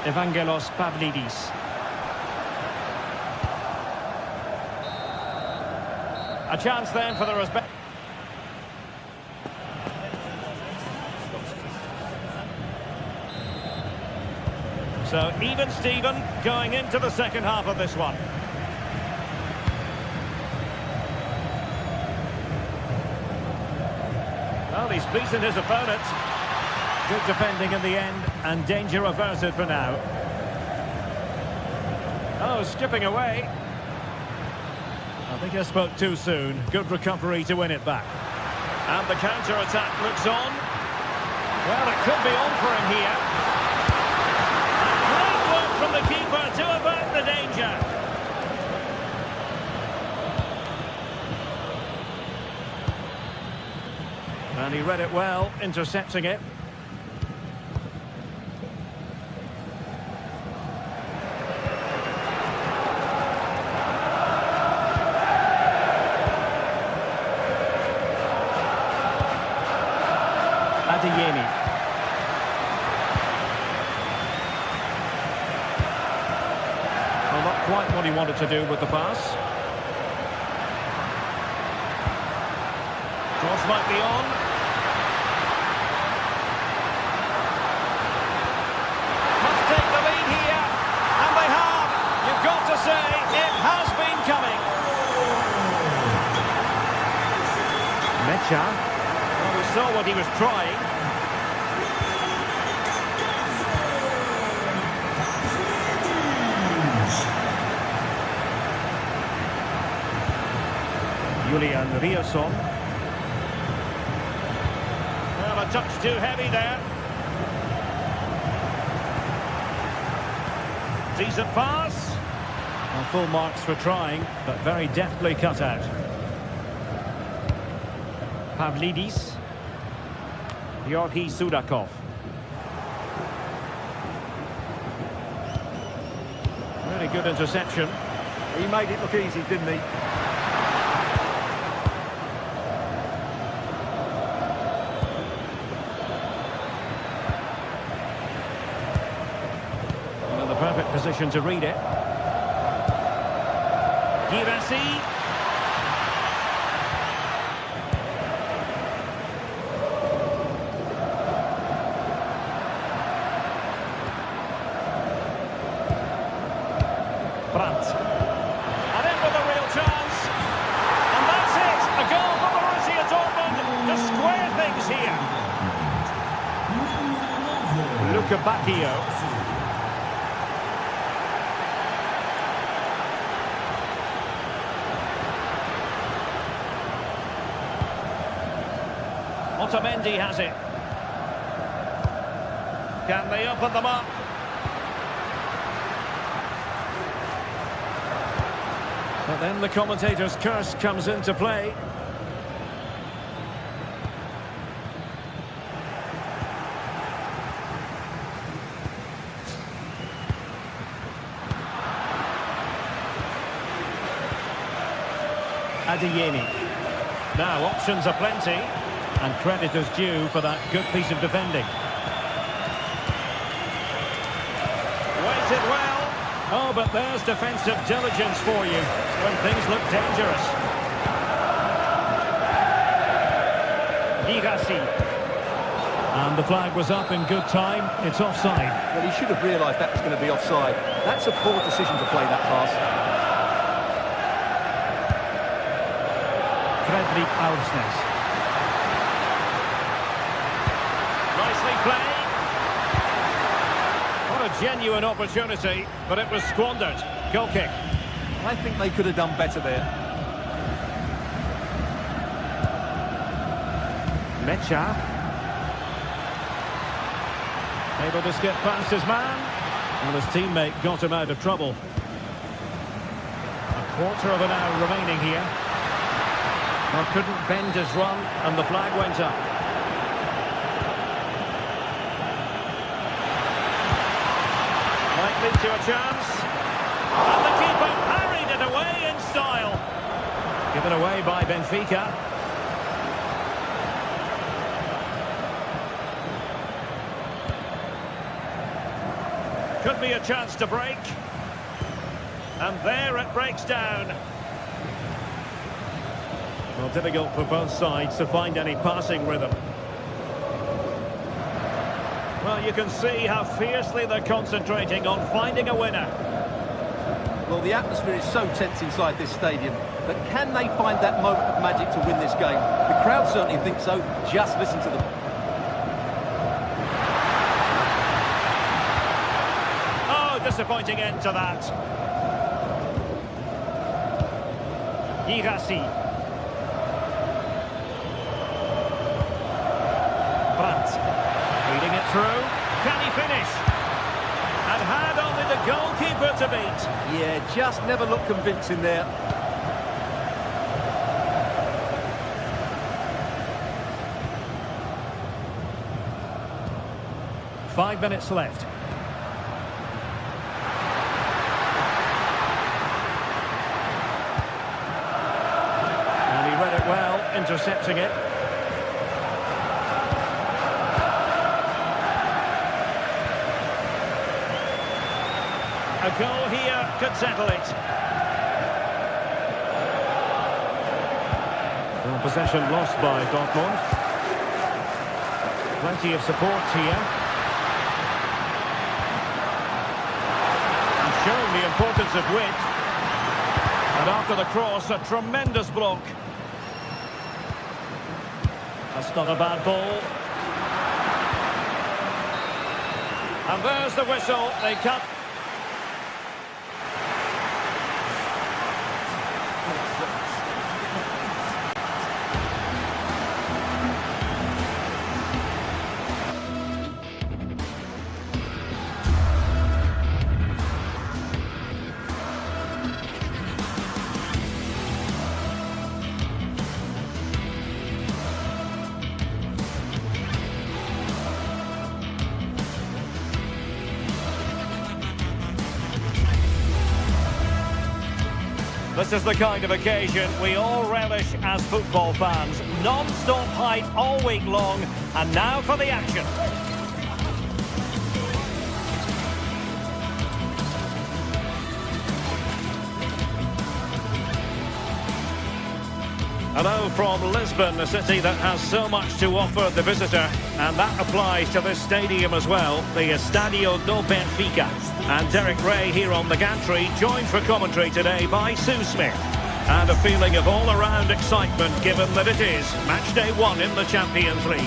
Evangelos Pavlidis. A chance then for the respect. So even Steven going into the second half of this one. Well, he's beaten his opponent. Good defending in the end, and danger averted for now. Oh, skipping away. I think I spoke too soon. Good recovery to win it back. And the counter-attack looks on. Well, it could be on for him here. Great work from the keeper to avert the danger. And he read it well, intercepting it. Adeyemi. Well, not quite what he wanted to do with the pass. Cross might be on. Must take the lead here, and they have. You've got to say, it has been coming. Mecha. Well, we saw what he was trying. Julian Riasson. Well, a touch too heavy there. Decent pass. Well, full marks for trying, but very deftly cut out. Pavlidis. Georgi Sudakov. Really good interception. He made it look easy, didn't he? In the perfect position to read it. Girassi. Brandt. And in with a real chance. And that's it. A goal for Borussia Dortmund to square things here. Luca Bacchio. Otamendi has it. Can they open them up? But then the commentator's curse comes into play. Adeyemi. Now options are plenty, and credit is due for that good piece of defending. Waited well. Oh, but there's defensive diligence for you when things look dangerous. Girassi. And the flag was up in good time. It's offside. Well, he should have realised that was going to be offside. That's a poor decision to play that pass. Fredrik Aursnes. genuine opportunity, but it was squandered. Goal kick. I think they could have done better there. Mecha. Able to skip past his man. And his teammate got him out of trouble. A quarter of an hour remaining here. Well, couldn't bend his run, and the flag went up. Might lead to a chance. And the keeper parried it away in style. Given away by Benfica. Could be a chance to break. And there it breaks down. Well, difficult for both sides to find any passing rhythm. Well, you can see how fiercely they're concentrating on finding a winner. Well, the atmosphere is so tense inside this stadium, but can they find that moment of magic to win this game? The crowd certainly think so. Just listen to them. Oh, disappointing end to that. Girassi. Feeding it through. Can he finish? And had only the goalkeeper to beat. Yeah, just never looked convincing there. Five minutes left. And he read it well, intercepting it. A goal here could settle it. Well, possession lost by Dortmund. Plenty of support here. And showing the importance of width. And after the cross, a tremendous block. That's not a bad ball. And there's the whistle. They cut. This is the kind of occasion we all relish as football fans. Non-stop hype all week long, and now for the action. Hello from Lisbon, a city that has so much to offer the visitor, and that applies to this stadium as well, the Estadio do Benfica. And Derek Ray here on the gantry, joined for commentary today by Sue Smith. And a feeling of all-around excitement given that it is match day 1 in the Champions League.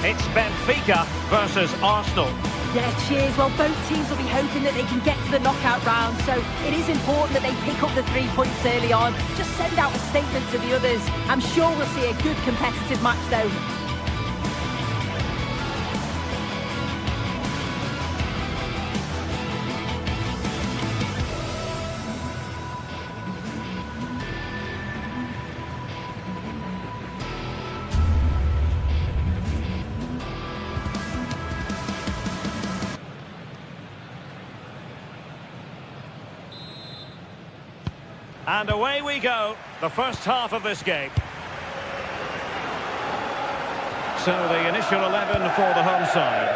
It's Benfica versus Arsenal. Yeah, cheers. Well, both teams will be hoping that they can get to the knockout round, so it is important that they pick up the 3 points early on. Just send out a statement to the others. I'm sure we'll see a good competitive match though. And away we go, the first half of this game. So the initial 11 for the home side.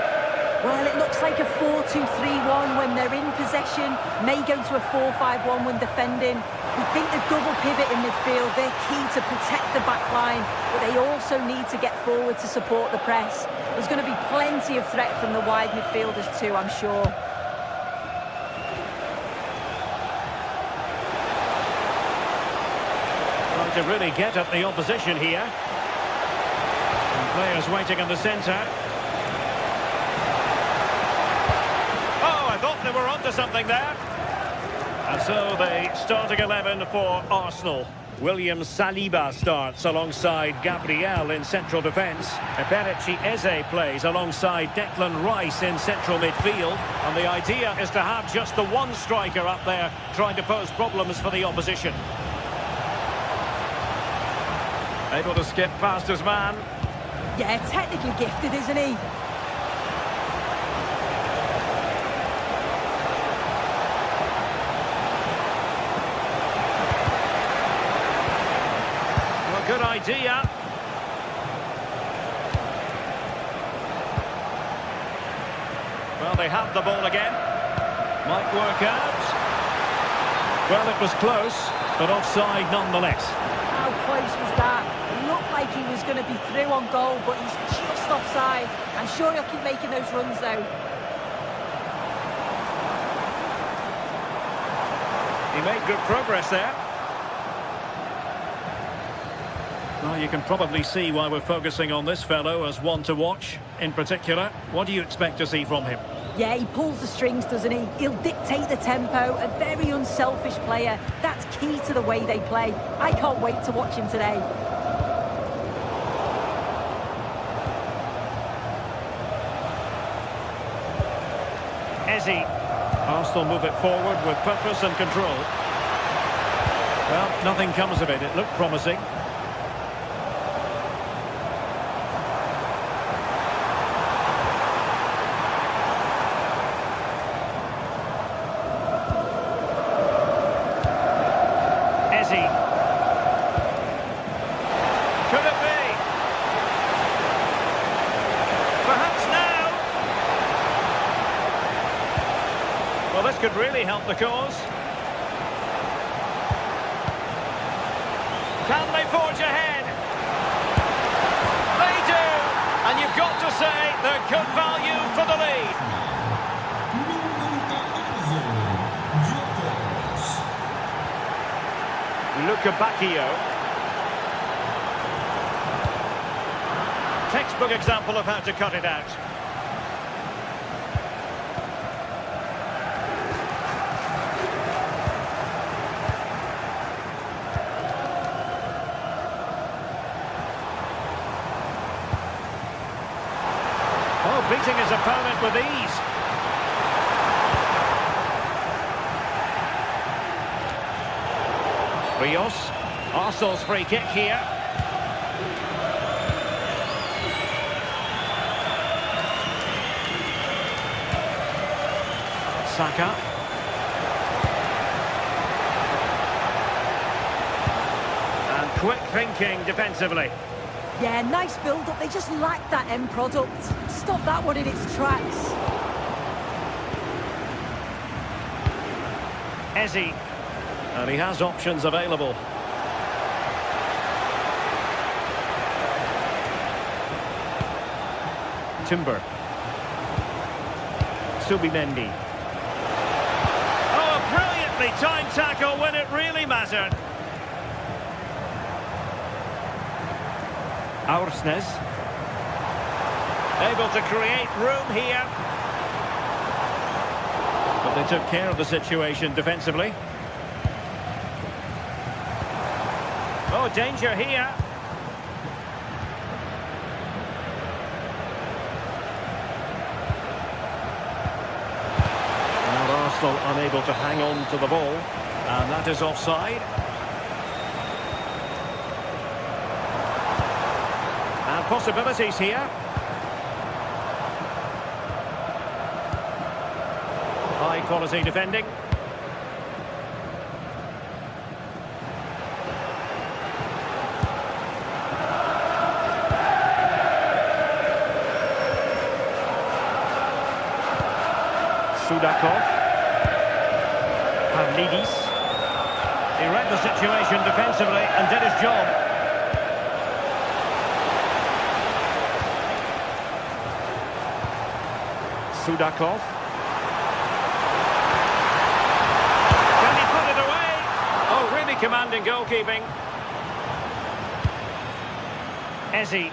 Well, it looks like a 4-2-3-1 when they're in possession, may go to a 4-5-1 when defending. We think the double pivot in midfield, they're key to protect the back line, but they also need to get forward to support the press. There's going to be plenty of threat from the wide midfielders too, I'm sure. To really get at the opposition here. And players waiting in the centre. Oh, I thought there onto something there. And so the starting 11 for Arsenal. William Saliba starts alongside Gabriel in central defence. Eberechi Eze plays alongside Declan Rice in central midfield. And the idea is to have just the one striker up there trying to pose problems for the opposition. Able to skip past his man. Yeah, technically gifted, isn't he? Good idea. Well, they have the ball again. Might work out. Well, it was close, but offside nonetheless. How close was that? It looked like he was going to be through on goal, but he's just offside. I'm sure he'll keep making those runs, though. He made good progress there. Well, you can probably see why we're focusing on this fellow as one to watch. In particular, what do you expect to see from him? Yeah, he pulls the strings, doesn't he? He'll dictate the tempo, a very unselfish player. That's key to the way they play. I can't wait to watch him today. Eze. Arsenal move it forward with purpose and control. Well, nothing comes of it. It looked promising. Could it be? Perhaps now. Well, this could really help the cause. Can they forge ahead? They do! And you've got to say they're good value for the lead. Luca Bacchio. Textbook example of how to cut it out. Oh, beating his opponent with ease. Rios, Arsenal's free kick here. Saka. And quick thinking defensively. Yeah, nice build-up. They just lack that end product. Stop that one in its tracks. Eze. And he has options available. Timber. Subimendi. Oh, a brilliantly timed tackle when it really mattered. Aursnes. Able to create room here. But they took care of the situation defensively. Oh, danger here. And Arsenal unable to hang on to the ball. And that is offside. And possibilities here. High quality defending. Sudakov. Pavlidis. He read the situation defensively and did his job. Sudakov. Can he put it away? Oh, really commanding goalkeeping. Eze.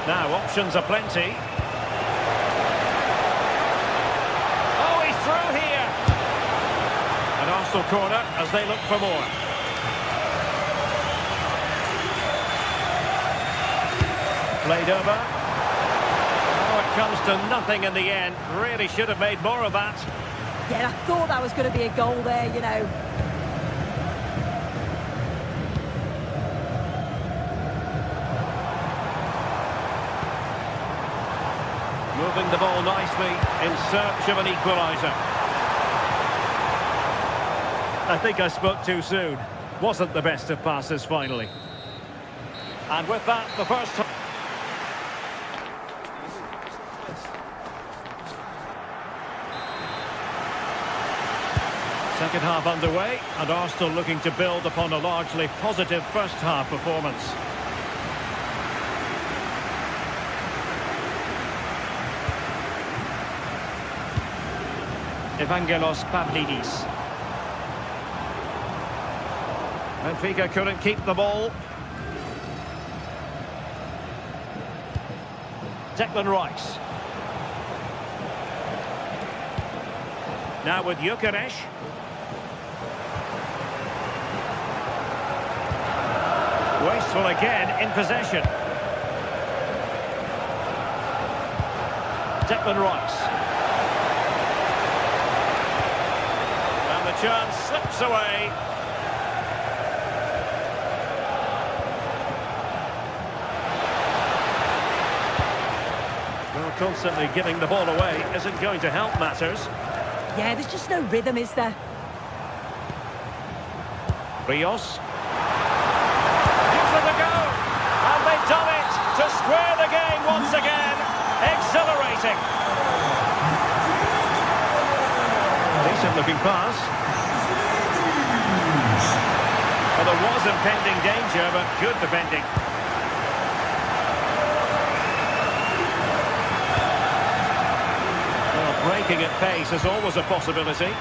Now, options are plenty. Oh, he's through here. An Arsenal corner as they look for more. Played over. Oh, it comes to nothing in the end. Really should have made more of that. Yeah, I thought that was going to be a goal there, you know. Moving the ball nicely in search of an equaliser. I think I spoke too soon. Wasn't the best of passes finally. And with that, the first time. Second half underway, and Arsenal looking to build upon a largely positive first half performance. Evangelos Pavlidis. Benfica couldn't keep the ball. Declan Rice. Now with Gyökeres. Wasteful again in possession. Declan Rice. And the chance slips away. Well, constantly giving the ball away isn't going to help matters. Yeah, there's just no rhythm, is there? Rios. And they've done it to square the game once again. Exhilarating. Decent looking pass. Well, there was impending danger, but good defending. Well, breaking at pace is always a possibility.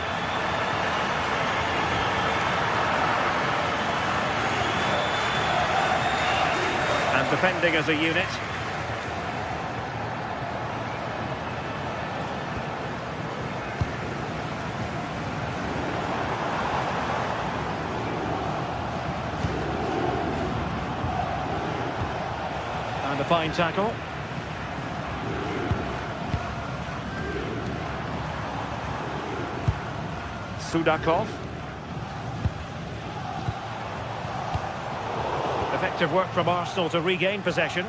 Defending as a unit. And a fine tackle. Sudakov. Effective work from Arsenal to regain possession.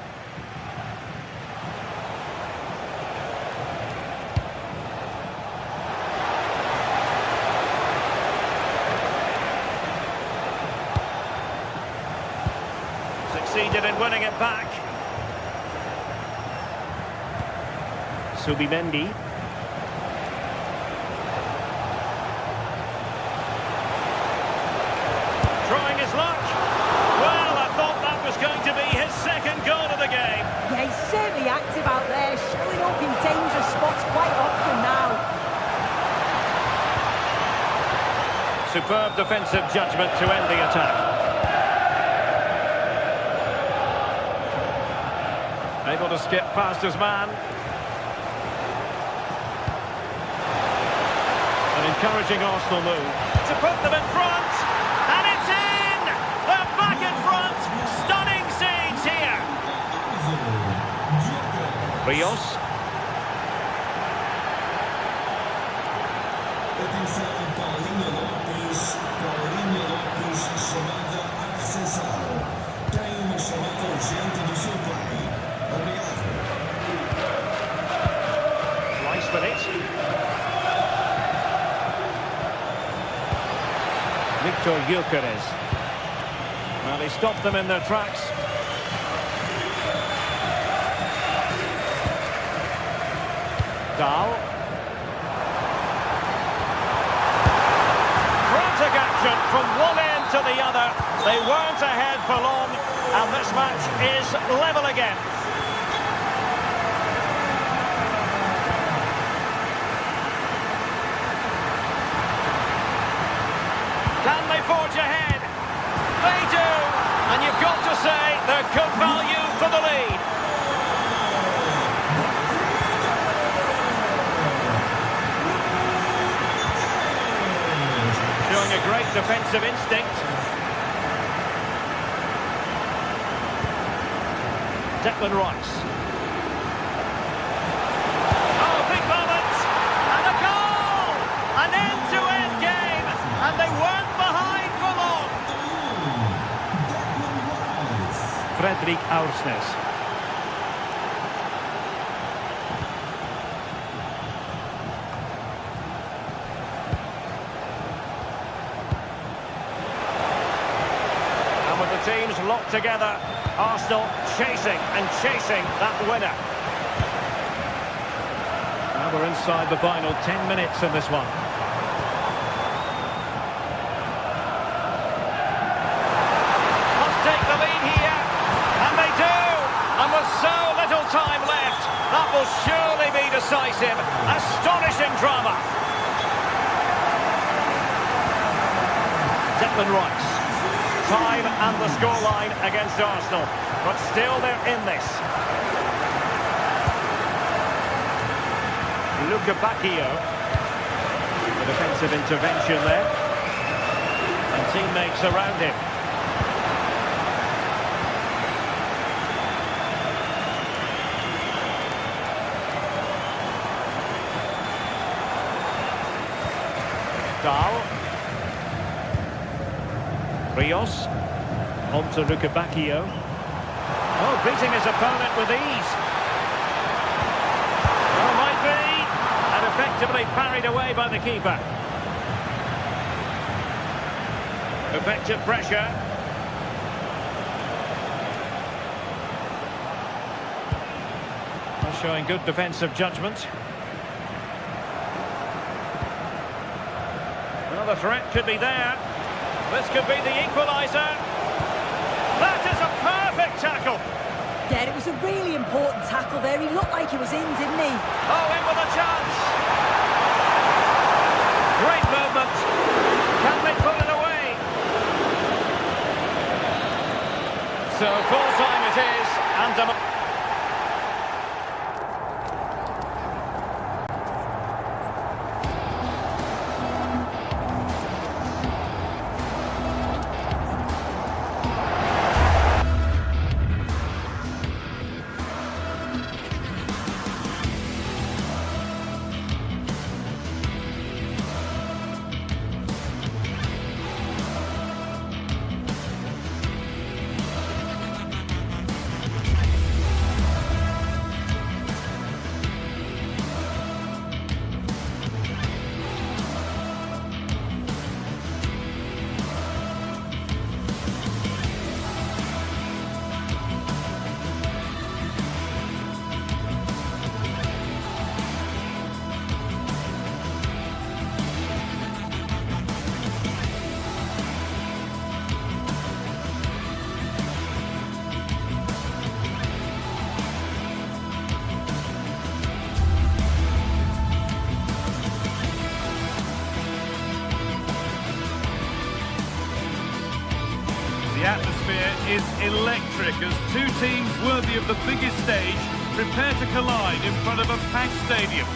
Succeeded in winning it back. Subimendi. Trying his luck. Well, I thought that was going to be his second goal of the game. Yeah, he's certainly active out there, showing up in dangerous spots quite often now. Superb defensive judgment to end the attack. Able to skip past his man. An encouraging Arsenal move to put them in front. And it's in! They're back in front! Stunning scenes here! Rios. Rice with it. Victor Gyökeres. Well, he stopped them in their tracks. Dahl. Frantic action from one end to the other. They weren't ahead for long, and this match is level again. Can they forge ahead? They do, and you've got to say they're good value for the lead. defensive instinct. Declan Rice. Oh, big moment! And a goal! An end-to-end game! And they weren't behind for long! Fredrik Aursnes. And with the teams locked together, Arsenal chasing and chasing that winner. Now we're inside the final 10 minutes in this one. Must take the lead here, and they do! And with so little time left, that will surely be decisive. Astonishing drama. Declan Rice. Time and the scoreline against Arsenal, but still they're in this. Luca Bacchio, the defensive intervention there, and teammates around him. Dahl. Rios, on to Luca Bacchio. Oh, beating his opponent with ease. Oh, might be. And effectively parried away by the keeper. Effective pressure. Showing good defensive judgment. Well, the threat could be there. This could be the equaliser. That is a perfect tackle. Yeah, it was a really important tackle there. He looked like he was in, didn't he? Oh, in with a chance. Great movement. Can they put it away? So full time it is, and The atmosphere is electric as two teams worthy of the biggest stage prepare to collide in front of a packed stadium.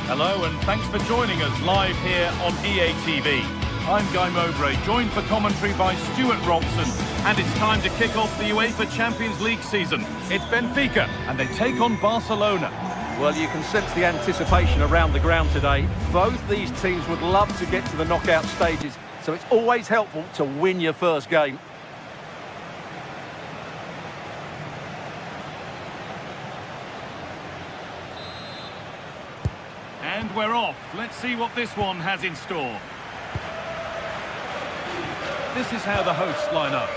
Hello and thanks for joining us live here on EA TV. I'm Guy Mowbray, joined for commentary by Stuart Robson, and it's time to kick off the UEFA Champions League season. It's Benfica and they take on Barcelona. Well, you can sense the anticipation around the ground today. Both these teams would love to get to the knockout stages, so it's always helpful to win your first game. And we're off. Let's see what this one has in store. This is how the hosts line up.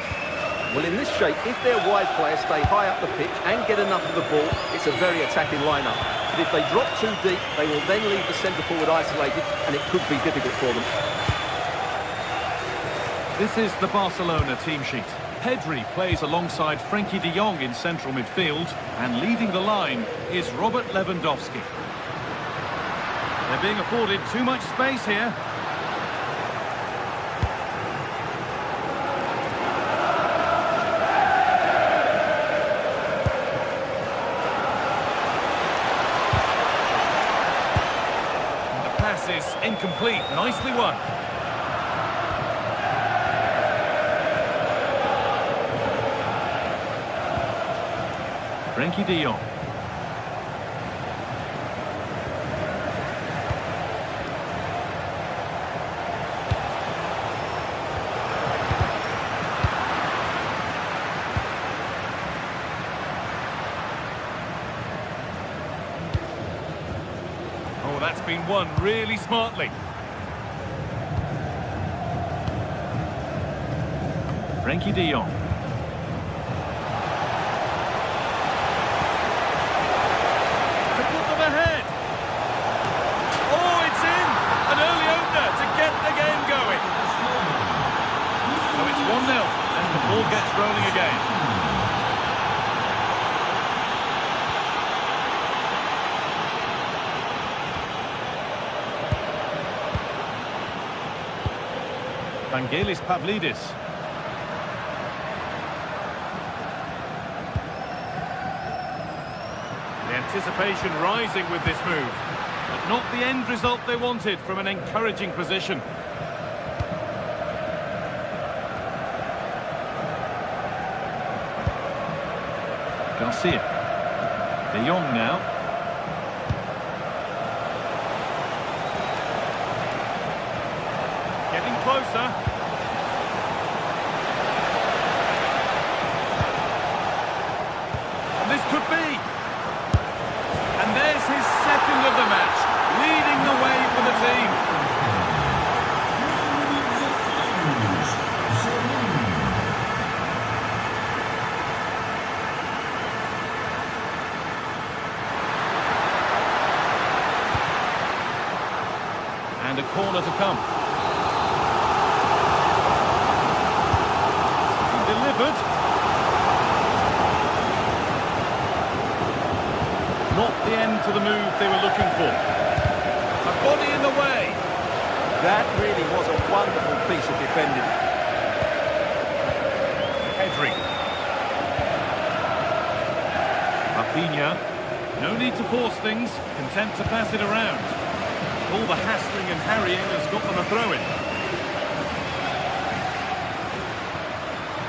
Well, in this shape, if their wide players stay high up the pitch and get enough of the ball, it's a very attacking lineup. But if they drop too deep, they will then leave the centre-forward isolated, and it could be difficult for them. This is the Barcelona team sheet. Pedri plays alongside Frenkie de Jong in central midfield, and leading the line is Robert Lewandowski. They're being afforded too much space here. complete. Nicely won. Frankie de Jong. Oh, that's been won really smartly. Frankie de Jong. To put them ahead. Oh, it's in! An early opener to get the game going. So it's 1-0 and the ball gets rolling again. Vangelis Pavlidis. The anticipation rising with this move, but not the end result they wanted from an encouraging position. Garcia. De Jong now. Getting closer. And this could be. And there's his second of the match, leading the way for the team. And a corner to come. Delivered. Not the end to the move they were looking for. A body in the way. That really was a wonderful piece of defending. Pedri. Rafinha. No need to force things. Content to pass it around. All the hassling and harrying has got them a throw-in.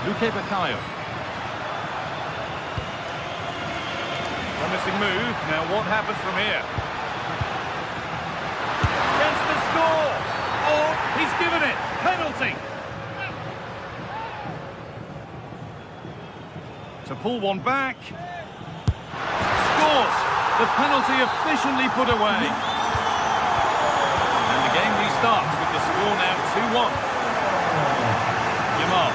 Luque Baccaio. Promising move. Now what happens from here? Chance to score! Oh, he's given it! Penalty! To pull one back. Scores! The penalty efficiently put away. And the game restarts with the score now 2-1. Yamal.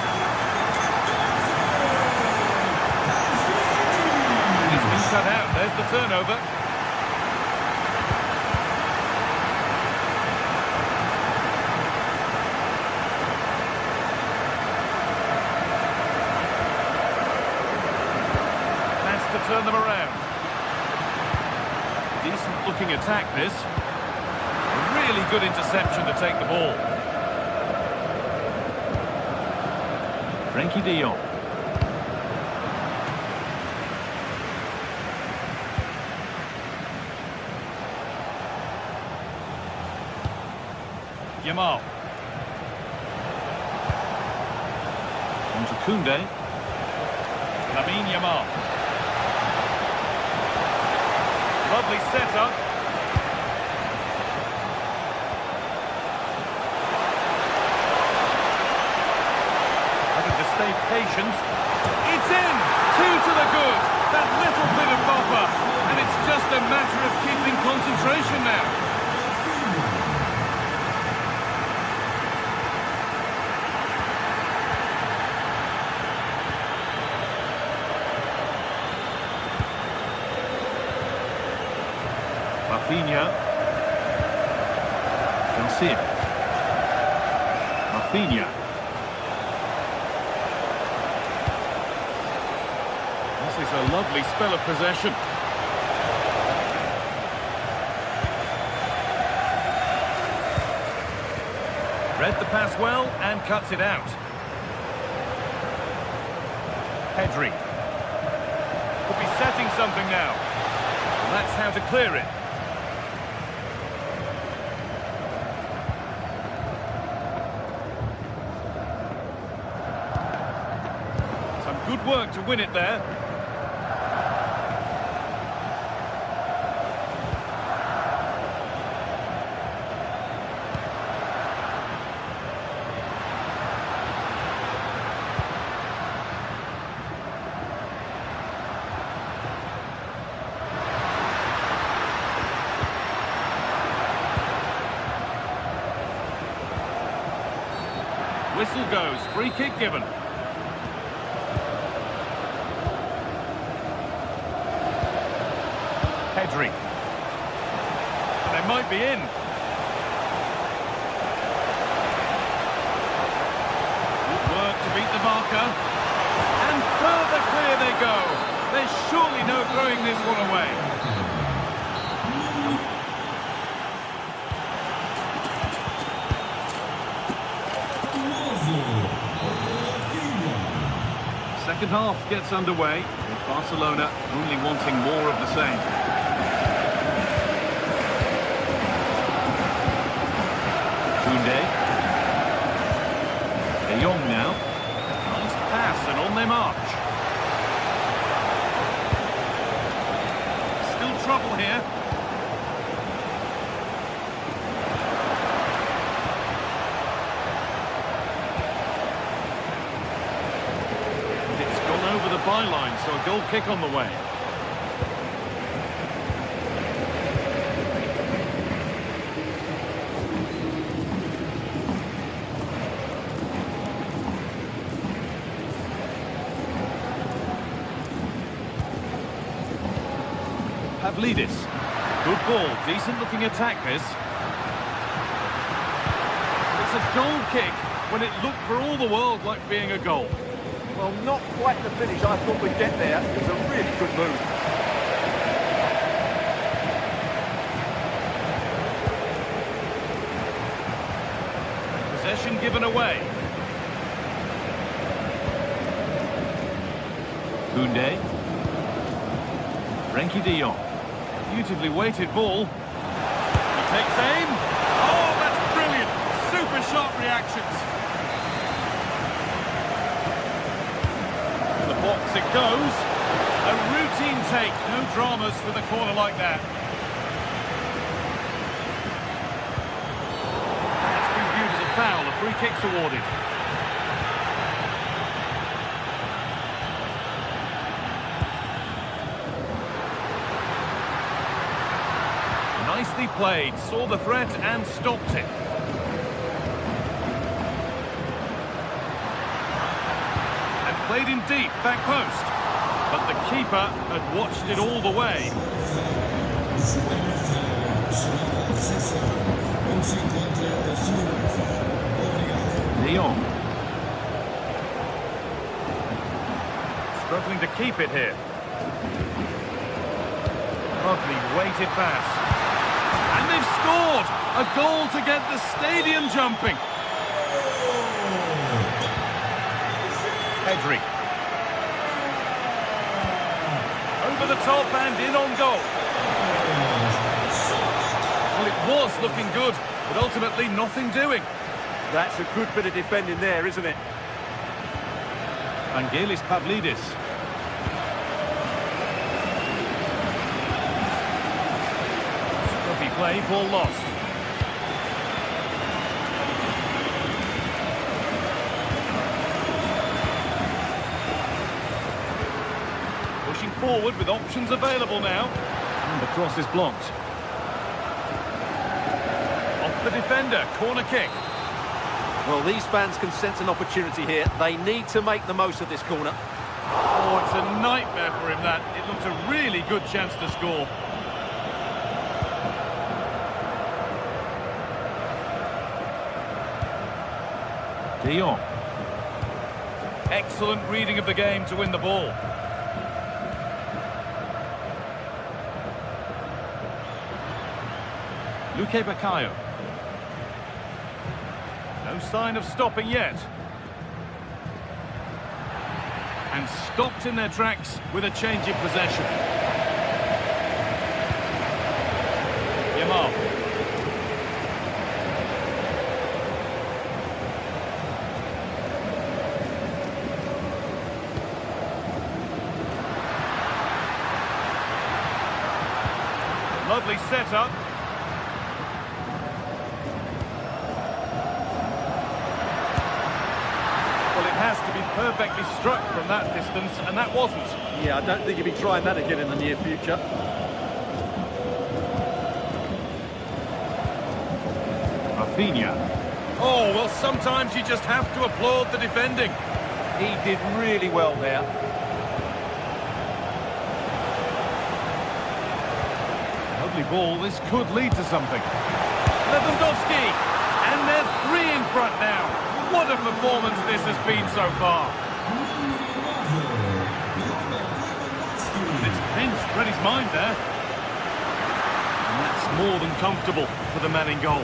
He's been cut out. There's the turnover. Has to turn them around. Decent looking attack this. A really good interception to take the ball. Frankie de Jong. Yamal. On to Koundé. Lamine Yamal. Lovely setup. Having to stay patient. It's in! 2 to the good. That little bit of buffer. And it's just a matter of keeping concentration now. Rafinha. Garcia. Rafinha. This is a lovely spell of possession. Read the pass well and cuts it out. Pedri. Could be setting something now. And that's how to clear it. Good work to win it there. Whistle goes, free kick given. Pedri. They might be in. Good work to beat the marker. And further clear they go. There's surely no throwing this one away. Second half gets underway, with Barcelona only wanting more of the same. Koundé. De Jong now. Nice pass and on they march. Still trouble here. Over the byline, so a goal kick on the way. Pavlidis. Good ball, decent looking attack this. It's a goal kick when it looked for all the world like being a goal. Well, not quite the finish I thought we'd get there. It was a really good move. Possession given away. Koundé. Frankie de Jong. Beautifully weighted ball. He takes aim. Oh, that's brilliant. Super sharp reactions. Box it goes. A routine take. No dramas with a corner like that. That's been viewed as a foul. A free kick's awarded. Nicely played. Saw the threat and stopped it. Played in deep, back post. But the keeper had watched it all the way. De Jong. Struggling to keep it here. Lovely weighted pass. And they've scored! A goal to get the stadium jumping. Pedri. Over the top and in on goal. Well, it was looking good, but ultimately nothing doing. That's a good bit of defending there, isn't it? Vangelis Pavlidis. Scruffy play, ball lost. Pushing forward with options available now. And the cross is blocked. Off the defender, corner kick. Well, these fans can sense an opportunity here. They need to make the most of this corner. Oh, it's a nightmare for him, that. It looks a really good chance to score. De Jong. Excellent reading of the game to win the ball. Luque Baccaio. No sign of stopping yet. And stopped in their tracks with a change in possession. Yamal. Lovely setup. Well, it has to be perfectly struck from that distance, and that wasn't. Yeah, I don't think he'll be trying that again in the near future. Rafinha. Oh, well, sometimes you just have to applaud the defending. He did really well there. Lovely ball. This could lead to something. Lewandowski. And they're 3 in front now. What a performance this has been so far. It's pinched Reddy's mind there. And that's more than comfortable for the man in goal.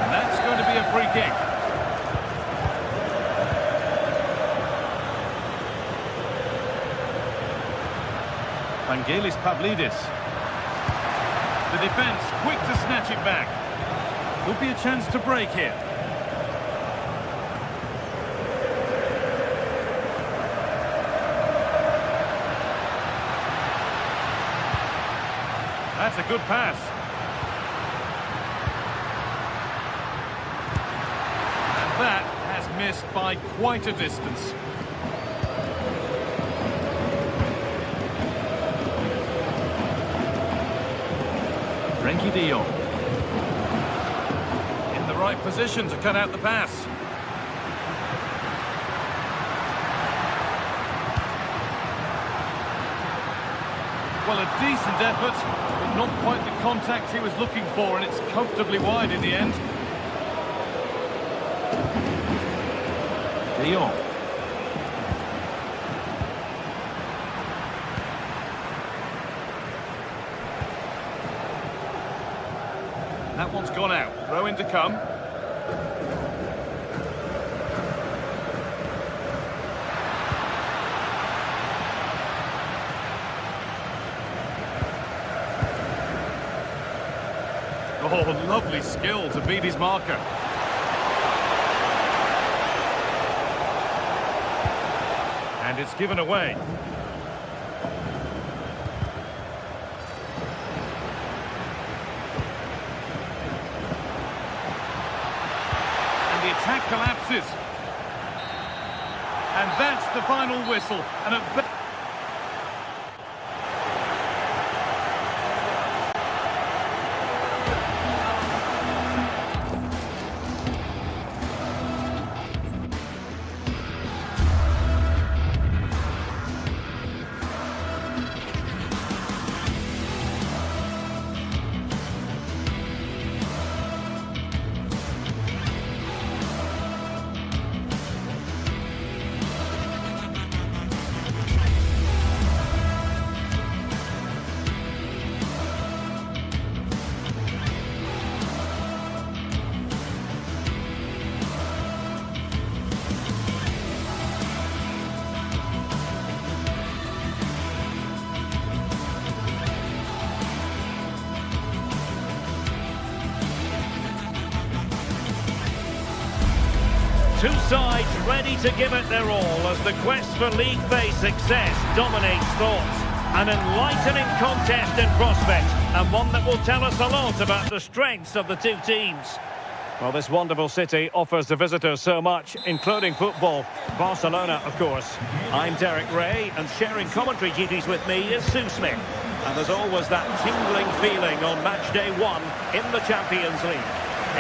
And that's going to be a free kick. Vangelis Pavlidis. The defence quick to snatch it back. Could be a chance to break here. That's a good pass. And that has missed by quite a distance. Frenkie de Jong. In the right position to cut out the pass. Well, a decent effort, but not quite the contact he was looking for, and it's comfortably wide in the end. De Jong. That one's gone out. Throw in to come. Oh, lovely skill to beat his marker. And it's given away. Attack collapses. And that's the final whistle. And a Two sides ready to give it their all as the quest for league phase success dominates thoughts. An enlightening contest in prospect, and one that will tell us a lot about the strengths of the two teams. Well, this wonderful city offers the visitors so much, including football. Barcelona, of course. I'm Derek Ray, and sharing commentary duties with me is Sue Smith. And there's always that tingling feeling on match day 1 in the Champions League.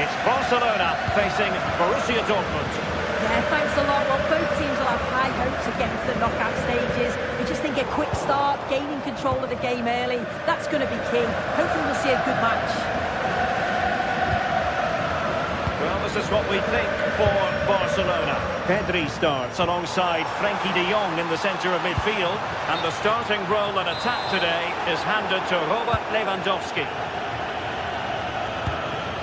It's Barcelona facing Borussia Dortmund. Yeah, thanks a lot. Well, both teams will have high hopes of getting to the knockout stages. We just think a quick start, gaining control of the game early, that's going to be key. Hopefully we'll see a good match. Well, this is what we think for Barcelona. Pedri starts alongside Frenkie de Jong in the centre of midfield. And the starting role in attack today is handed to Robert Lewandowski.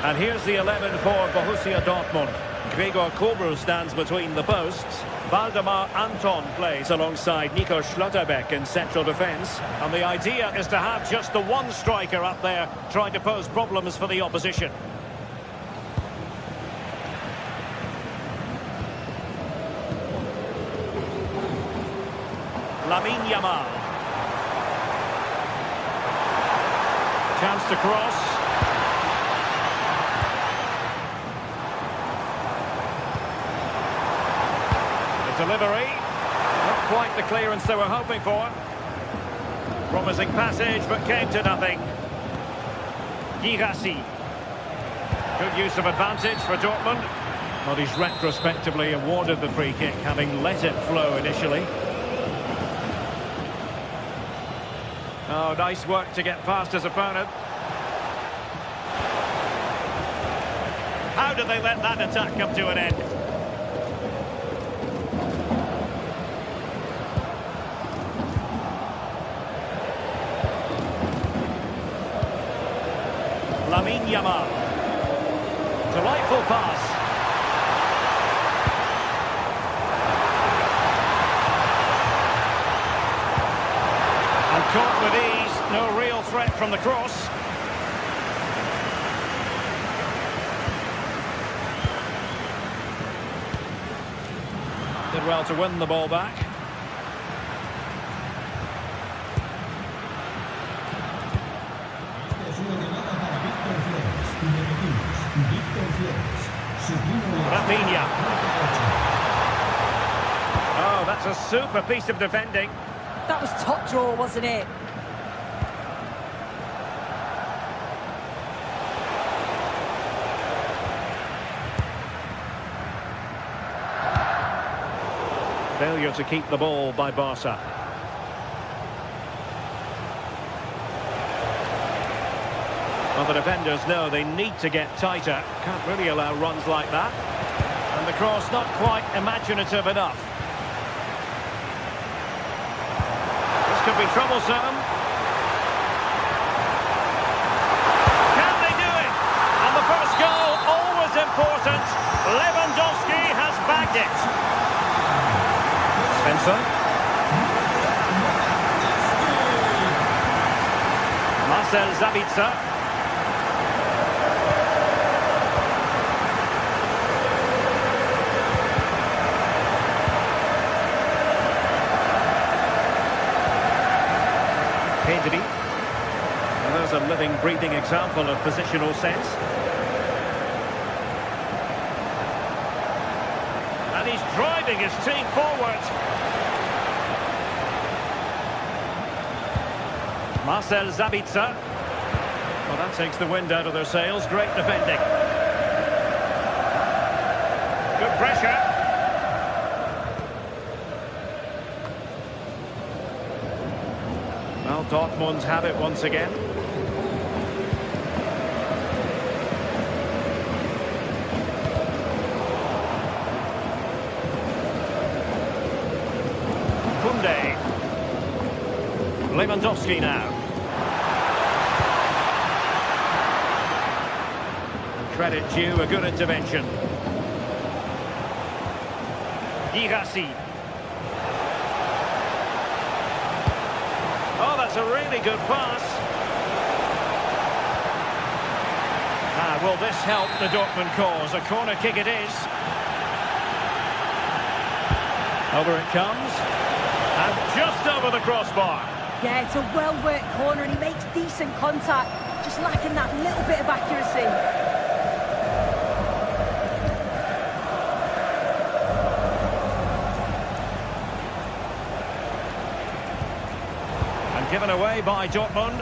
And here's the 11 for Borussia Dortmund. Gregor Kobel stands between the posts. Waldemar Anton plays alongside Nico Schlotterbeck in central defence. And the idea is to have just the one striker up there trying to pose problems for the opposition. Yamal. Chance to cross. The delivery. Not quite the clearance they were hoping for. Promising passage, but came to nothing. Girassi. Good use of advantage for Dortmund. Well, he's retrospectively awarded the free kick, having let it flow initially. Oh, nice work to get past his opponent. How did they let that attack come to an end? Yamal. Delightful pass. And caught with ease, no real threat from the cross. Did well to win the ball back. Rafinha. Oh, that's a super piece of defending. That was top draw, wasn't it? Failure to keep the ball by Barca. Well, the defenders know they need to get tighter. Can't really allow runs like that. And the cross not quite imaginative enough. This could be troublesome. Can they do it? And the first goal, always important. Lewandowski has bagged it. Spencer. Marcel Sabitzer. Pedri. And there's a living, breathing example of positional sense. And he's driving his team forward. Marcel Sabitzer. Well, that takes the wind out of their sails. Great defending. Good pressure. Well, Dortmund have it once again. Kunde. Lewandowski now. Credit due, a good intervention. Girassi. Oh, that's a really good pass. Will this help the Dortmund cause? A corner kick it is. Over it comes. And just over the crossbar. Yeah, it's a well-worked corner and he makes decent contact. Just lacking that little bit of accuracy. Given away by Dortmund.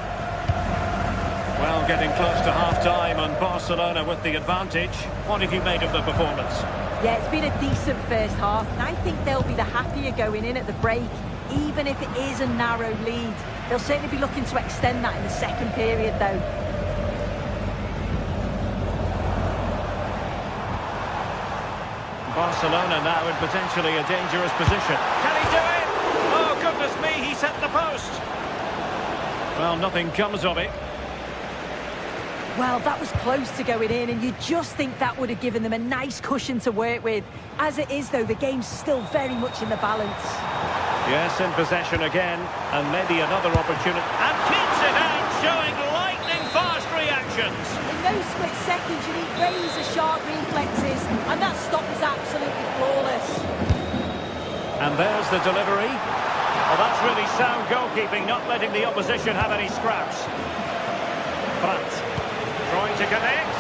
Well, getting close to half-time and Barcelona with the advantage. What have you made of the performance? Yeah, it's been a decent first half, and I think they'll be the happier going in at the break, even if it is a narrow lead. They'll certainly be looking to extend that in the second period, though. Barcelona now in potentially a dangerous position. Can he do it? Oh, goodness me, he set the post. Well, nothing comes of it. Well, that was close to going in, and you just think that would have given them a nice cushion to work with. As it is, though, the game's still very much in the balance. Yes, in possession again, and maybe another opportunity. And keeps it out, showing lightning-fast reactions. In those split seconds, you need razor-sharp reflexes, and that stop is absolutely flawless. And there's the delivery. Well, that's really sound goalkeeping, not letting the opposition have any scraps. Brandt trying to connect.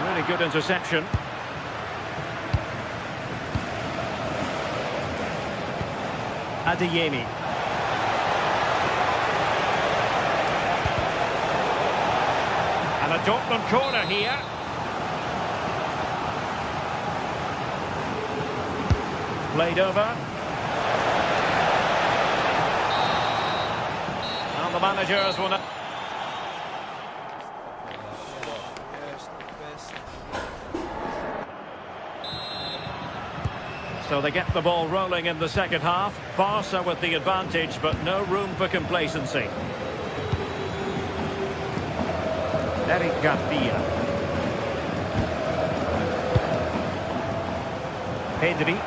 Really good interception. Adeyemi. And a Dortmund corner here. Played over. And the managers will not... So they get the ball rolling in the second half. Barca with the advantage, but no room for complacency. Eric Garcia. Pedri.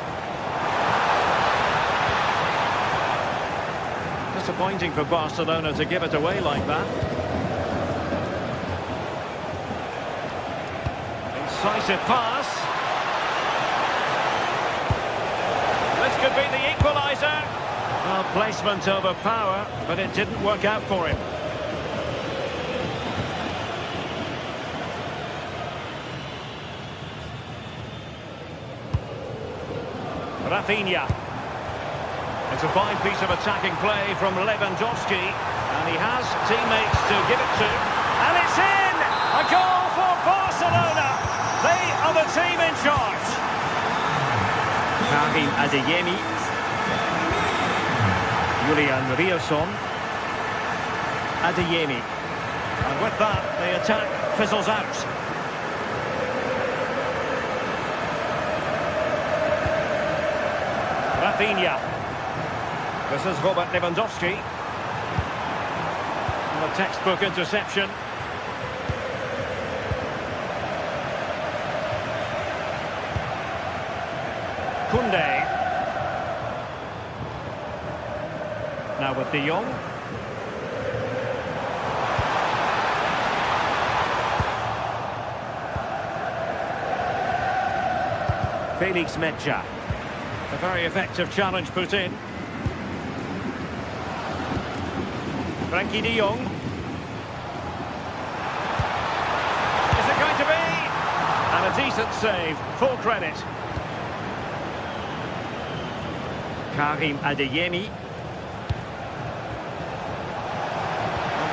Disappointing for Barcelona to give it away like that. Incisive pass. This could be the equaliser. Well, placement over power, but it didn't work out for him. Rafinha. It's a fine piece of attacking play from Lewandowski, and he has teammates to give it to. And it's in! A goal for Barcelona! They are the team in charge. Karim Adeyemi. Julian Rioson. Adeyemi. And with that, the attack fizzles out. Rafinha. This is Robert Lewandowski. And a textbook interception. Koundé. Now with De Jong. Felix Medja. A very effective challenge put in. Frankie De Jong. Is it going to be? And a decent save. Full credit. Karim Adeyemi.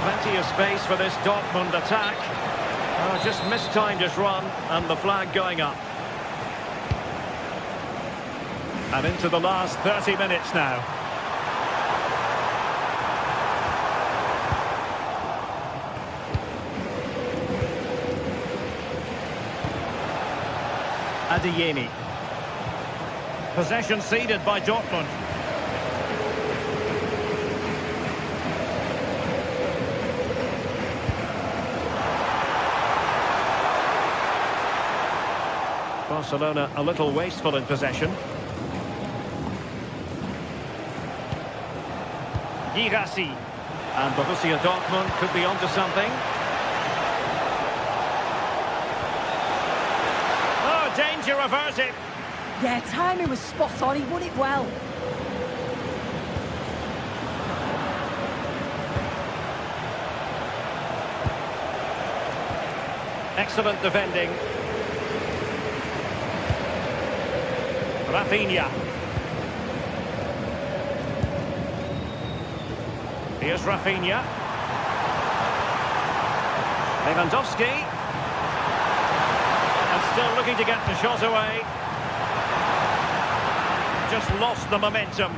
Plenty of space for this Dortmund attack. Oh, just mistimed his run and the flag going up. And into the last 30 minutes now. Adeyemi. Possession ceded by Dortmund. Barcelona a little wasteful in possession. Girassi. And Borussia Dortmund could be onto something. Oh, danger averted. Yeah, timing was spot on. He won it well. Excellent defending. Rafinha. Here's Rafinha. Lewandowski. And still looking to get the shot away. Just lost the momentum.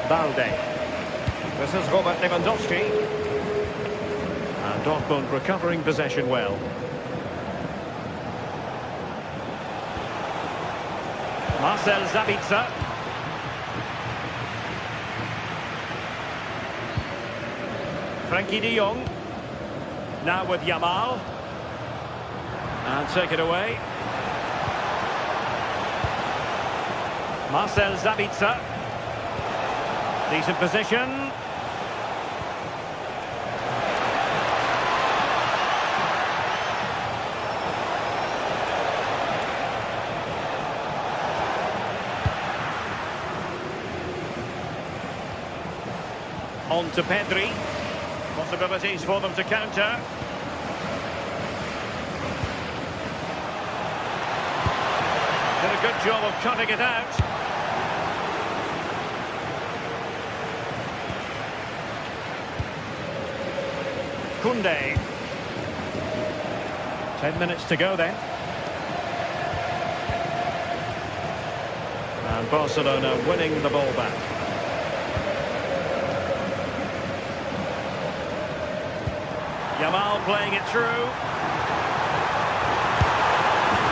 Balde. This is Robert Lewandowski. And Dortmund recovering possession well. Marcel Sabitzer. Frankie De Jong. Now with Yamal. And take it away. Marcel Sabitzer. Decent position. On to Pedri. Possibilities for them to counter. Did a good job of cutting it out. Koundé. 10 minutes to go then. And Barcelona winning the ball back. Yamal playing it through.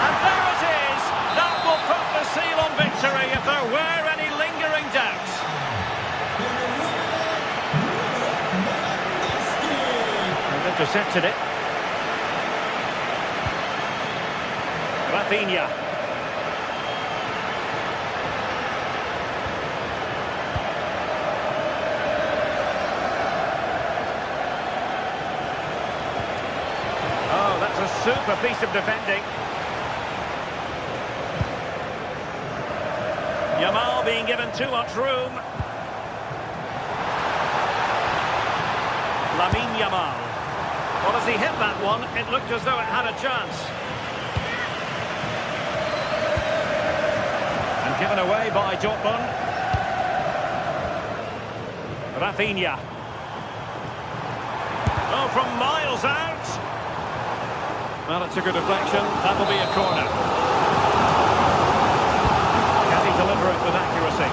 And there it is! That will put the seal on victory if there were any lingering doubts. They've intercepted it. Rafinha. A super piece of defending. Yamal being given too much room. Lamine Yamal. Well, as he hit that one, it looked as though it had a chance. And given away by Dortmund. Rafinha. Oh, from miles out. Well, it's a good deflection. That will be a corner. Can he deliver it with accuracy?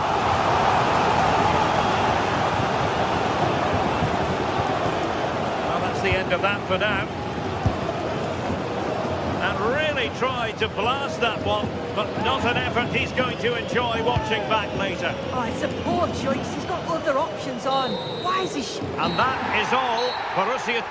Well, that's the end of that for now. And really tried to blast that one, but not an effort he's going to enjoy watching back later. Oh, it's a poor choice. He's got other options on. Why is he... And that is all. Borussia...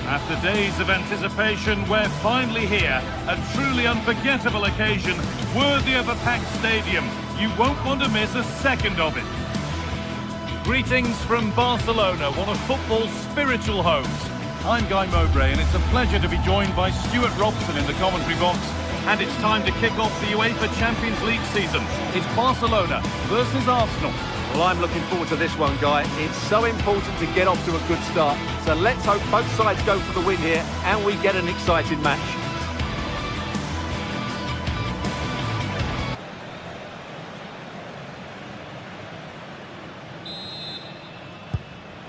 After days of anticipation, we're finally here. A truly unforgettable occasion, worthy of a packed stadium. You won't want to miss a second of it. Greetings from Barcelona, one of football's spiritual homes. I'm Guy Mowbray, and it's a pleasure to be joined by Stuart Robson in the commentary box. And it's time to kick off the UEFA Champions League season. It's Barcelona versus Arsenal. Well, I'm looking forward to this one, Guy. It's so important to get off to a good start. So let's hope both sides go for the win here and we get an exciting match.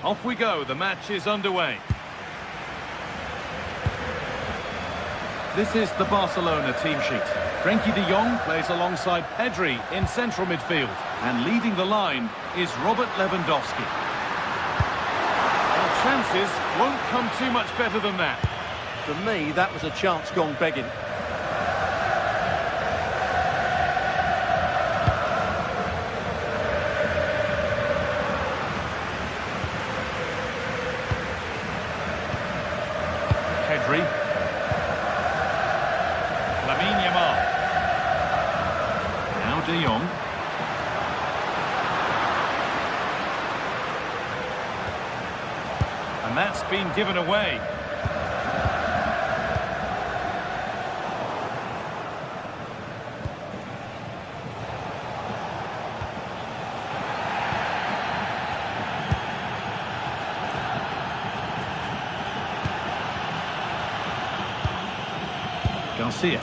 Off we go, the match is underway. This is the Barcelona team sheet. Frenkie de Jong plays alongside Pedri in central midfield. And leading the line is Robert Lewandowski. And chances won't come too much better than that. For me, that was a chance gone begging. Pedri. Lamine Yamal. Now de Jong. And that's been given away. Garcia.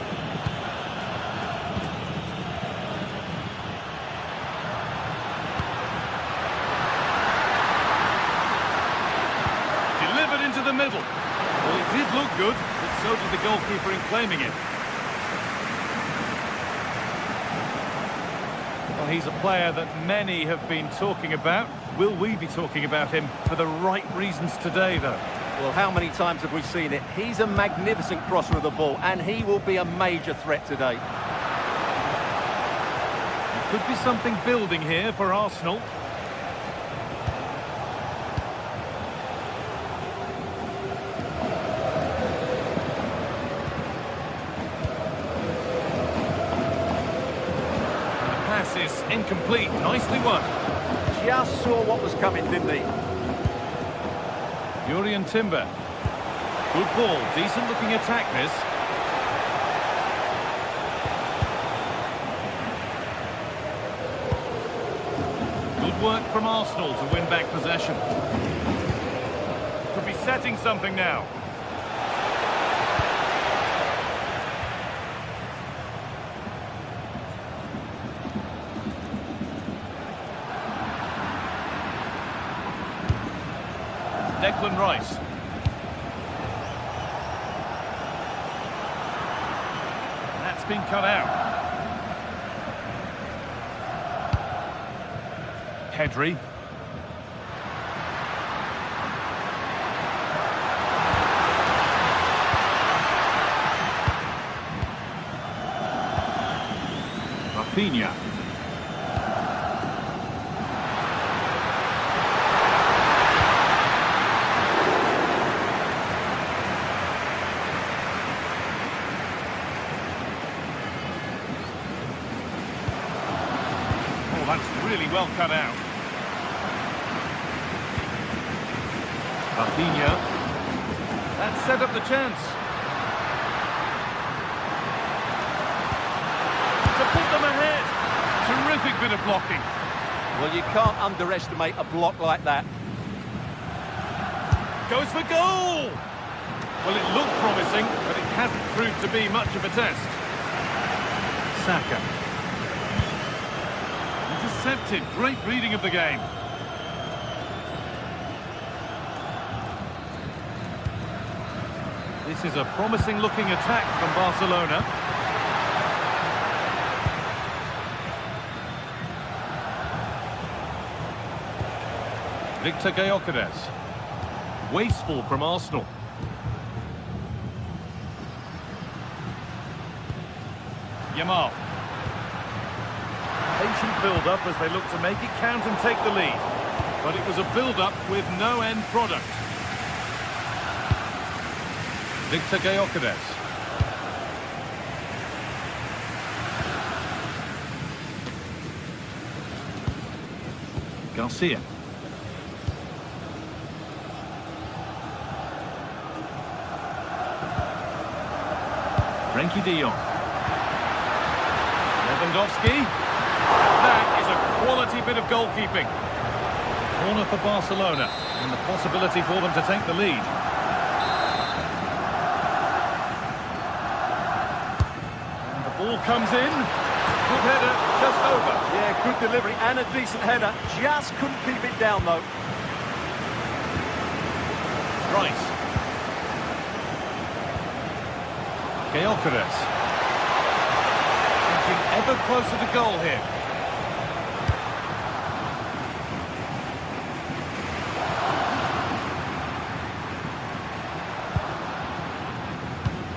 Delivered into the middle. Well, it did look good, but so did the goalkeeper in claiming it. Well, he's a player that many have been talking about. Will we be talking about him for the right reasons today, though? Well, how many times have we seen it? He's a magnificent crosser of the ball, and he will be a major threat today. There could be something building here for Arsenal. Is incomplete. Nicely won. Just saw what was coming, didn't he? Jurriën Timber. Good ball. Decent looking attack, this. Good work from Arsenal to win back possession. Could be setting something now. Declan Rice. That's been cut out. Pedri. Rafinha. That's really well cut out. Rafinha. That set up the chance. To put them ahead. Terrific bit of blocking. Well, you can't underestimate a block like that. Goes for goal! Well, it looked promising, but it hasn't proved to be much of a test. Saka. Intercepted. Great reading of the game. This is a promising looking attack from Barcelona. Victor Gyökeres. Wasteful from Arsenal. Yamal. Patient build-up as they look to make it count and take the lead. But it was a build-up with no end product. Victor Gyökeres. Garcia. Frenkie de Jong. Lewandowski. That is a quality bit of goalkeeping. Corner for Barcelona, and the possibility for them to take the lead. And the ball comes in. Good header, just over. Yeah, good delivery and a decent header. Just couldn't keep it down, though. Rice. Gyökeres. Inching ever closer to goal here.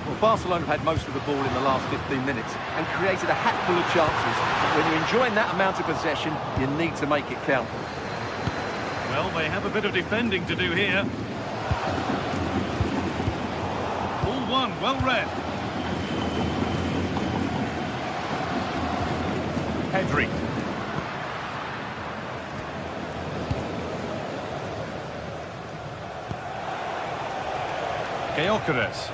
Well, Barcelona have had most of the ball in the last 15 minutes and created a hatful of chances. When you're enjoying that amount of possession, you need to make it count. Well, they have a bit of defending to do here. Ball one, well read. Pedri. Gyökeres.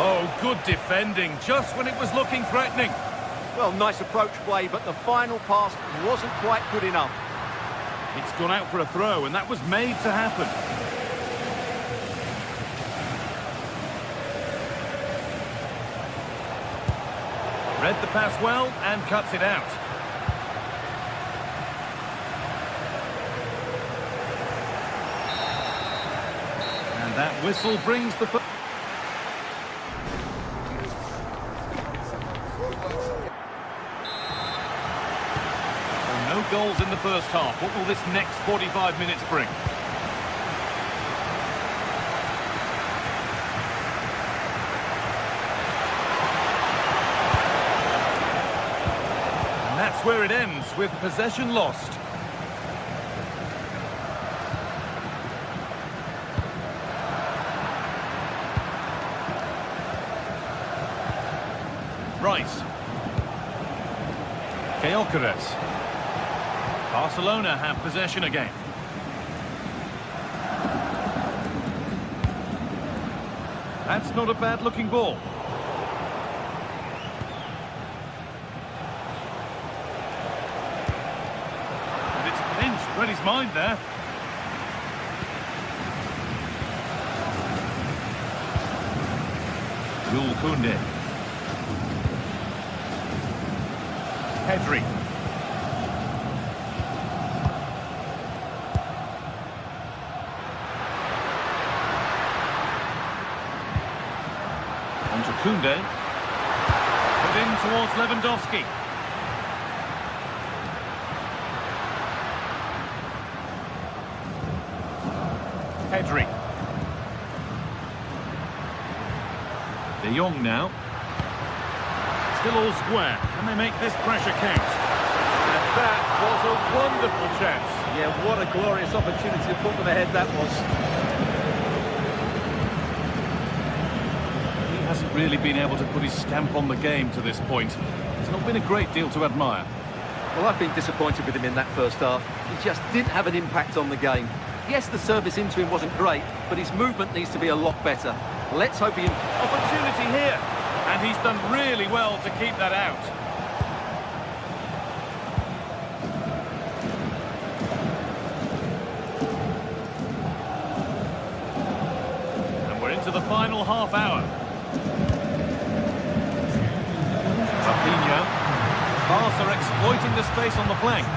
Oh, good defending, just when it was looking threatening. Well, nice approach play, but the final pass wasn't quite good enough. It's gone out for a throw, and that was made to happen. Read the pass well and cuts it out. And that whistle brings the... So no goals in the first half. What will this next 45 minutes bring? That's where it ends, with possession lost. Rice. Gyökeres. Barcelona have possession again. That's not a bad-looking ball. Read his mind there. Jules Koundé. Pedri. On to Koundé. Put in towards Lewandowski. Pedri. De Jong now. Still all square. Can they make this pressure count? And that was a wonderful chance. Yeah, what a glorious opportunity to put them ahead that was. He hasn't really been able to put his stamp on the game to this point. There's not been a great deal to admire. Well, I've been disappointed with him in that first half. He just didn't have an impact on the game. Yes, the service into him wasn't great, but his movement needs to be a lot better. Let's hope he... Opportunity here, and he's done really well to keep that out. And we're into the final half hour. Rafinha. Barca exploiting the space on the flank.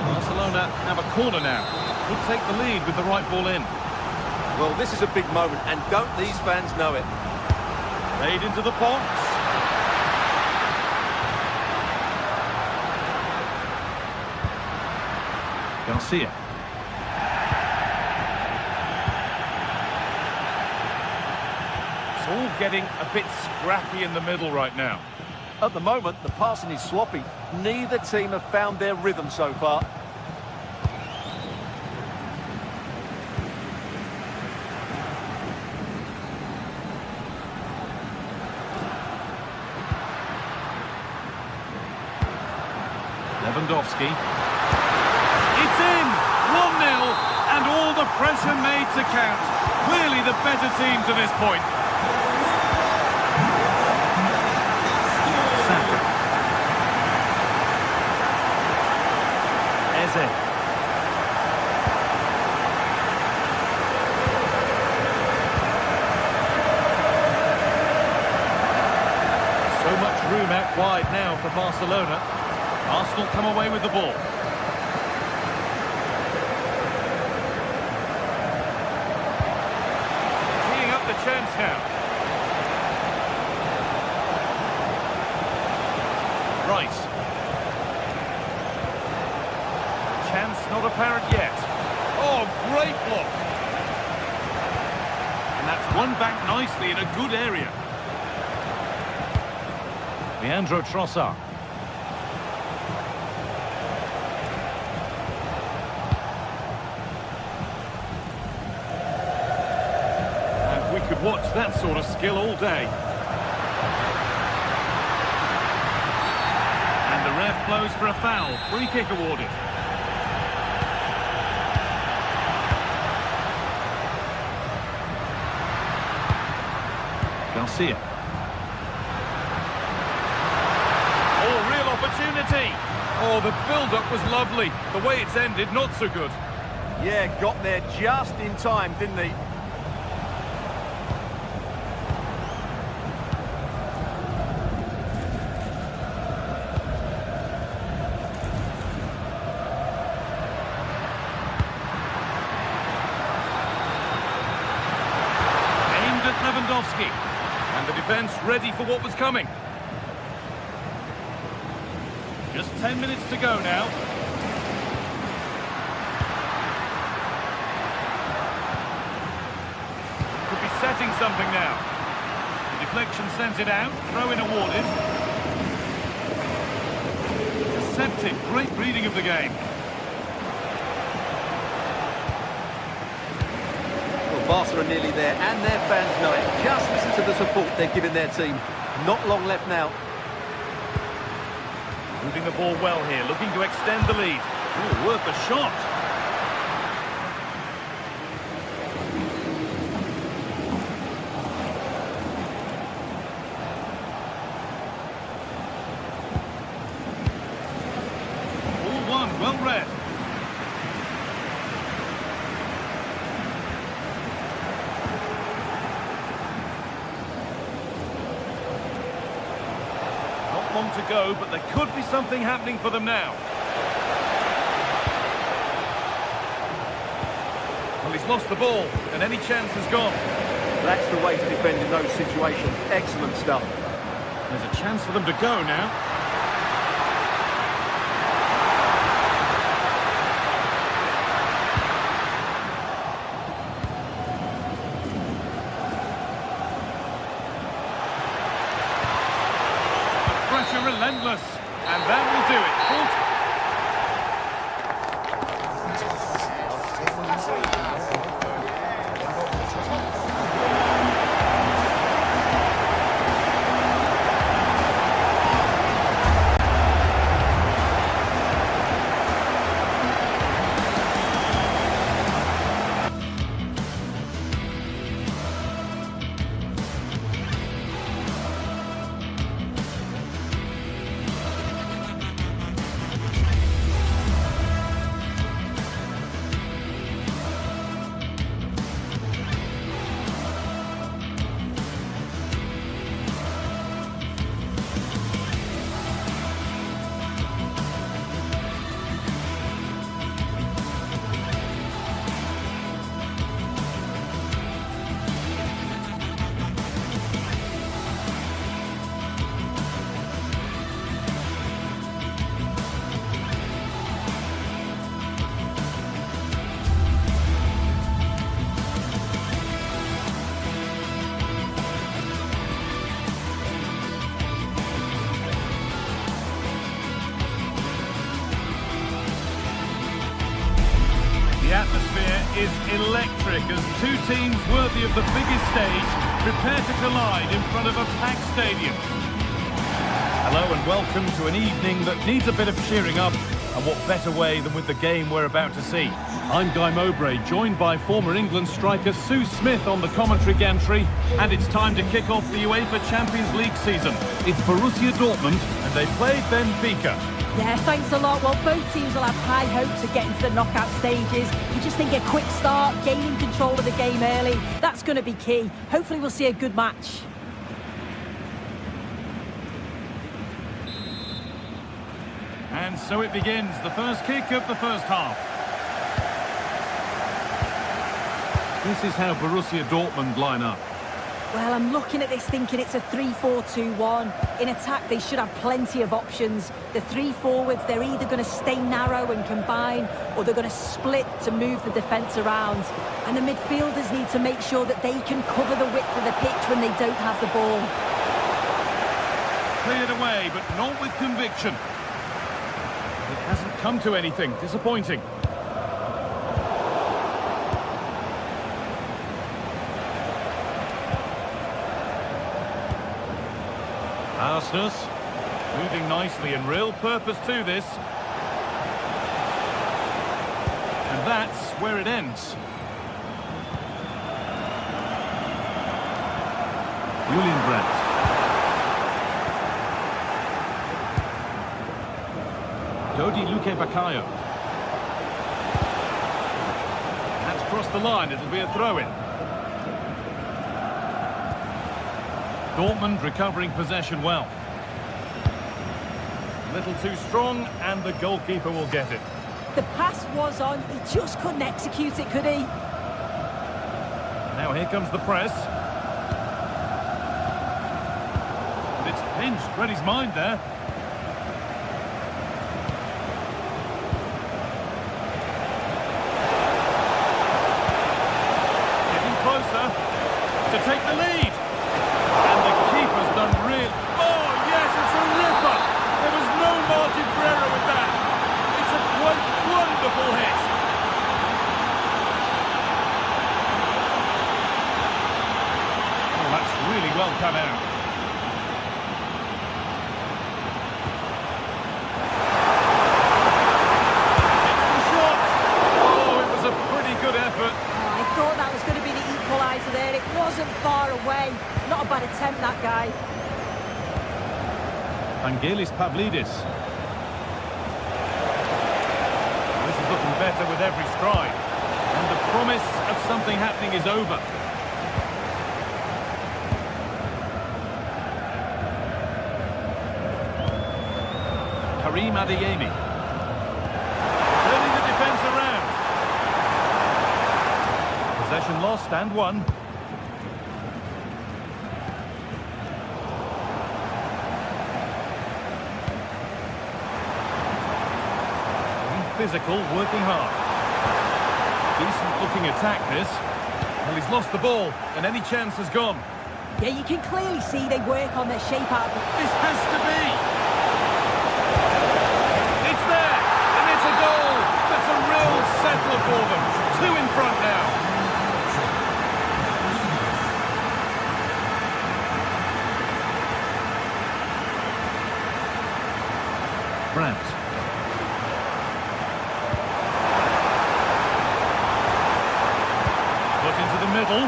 Barcelona have a corner now. Could take the lead with the right ball in. Well, this is a big moment, and don't these fans know it? Played into the box. Garcia. It's all getting a bit scrappy in the middle right now. At the moment, the passing is sloppy. Neither team have found their rhythm so far. Lewandowski. It's in! 1-0, and all the pressure made to count. Clearly the better team to this point. Saka. Eze. So much room out wide now for Barcelona. Arsenal come away with the ball. Teeing up the chance now. Rice. Chance not apparent yet. Oh, great block. And that's won back nicely in a good area. Leandro Trossard. Could watch that sort of skill all day. And the ref blows for a foul. Free kick awarded. Garcia. Oh, real opportunity. Oh, the build-up was lovely. The way it's ended, not so good. Yeah, got there just in time, didn't he? Lewandowski. And the defence ready for what was coming. Just 10 minutes to go now. Could be setting something now. The deflection sends it out. Throw-in awarded. Intercepted. Great reading of the game. Well, Barca are nearly there, and their fans know it. Just listen to the support they're giving their team. Not long left now. Moving the ball well here, looking to extend the lead. Oh, worth a shot. Ball one, well read. Not long to go, but there could be something happening for them now. Well, he's lost the ball, and any chance is gone. That's the way to defend in those situations. Excellent stuff. There's a chance for them to go now. Pressure relentless, and that will do it. The atmosphere is electric as two teams worthy of the biggest stage prepare to collide in front of a packed stadium. Hello and welcome to an evening that needs a bit of cheering up, and what better way than with the game we're about to see. I'm Guy Mowbray, joined by former England striker Sue Smith on the commentary gantry, and it's time to kick off the UEFA Champions League season. It's Borussia Dortmund and they play Benfica. Yeah, thanks a lot. Well, both teams will have high hopes of getting to the knockout stages. You just think a quick start, gaining control of the game early, that's going to be key. Hopefully we'll see a good match. And so it begins, the first kick of the first half. This is how Borussia Dortmund line up. Well, I'm looking at this thinking it's a 3-4-2-1. In attack, they should have plenty of options. The three forwards, they're either going to stay narrow and combine, or they're going to split to move the defence around. And the midfielders need to make sure that they can cover the width of the pitch when they don't have the ball. Cleared away, but not with conviction. It hasn't come to anything. Disappointing. Arsenal moving nicely and real purpose to this. And that's where it ends. Julian Brandt. Dodi Luque Baccaio. That's crossed the line, it'll be a throw-in. Dortmund recovering possession well. A little too strong, and the goalkeeper will get it. The pass was on, he just couldn't execute it, could he? Now here comes the press. It's pinched, read his mind there. Getting closer to take the lead. And the keeper's done real... Oh, yes, it's a ripper. There was no margin for error with that. It's a quite wonderful hit. Oh, that's really well come out. It's the shot. Oh, it was a pretty good effort. I thought that was going to be the equaliser there. It wasn't far away. Not a bad attempt, that guy. Vangelis Pavlidis. This is looking better with every stride. And the promise of something happening is over. Karim Adeyemi. Turning the defence around. Possession lost and won. Physical, working hard. Decent looking attack this. Well, he's lost the ball and any chance has gone. Yeah, you can clearly see they work on their shape out. This has to be. It's there and it's a goal. That's a real settler for them. 2 in front now. Brandt. Into the middle.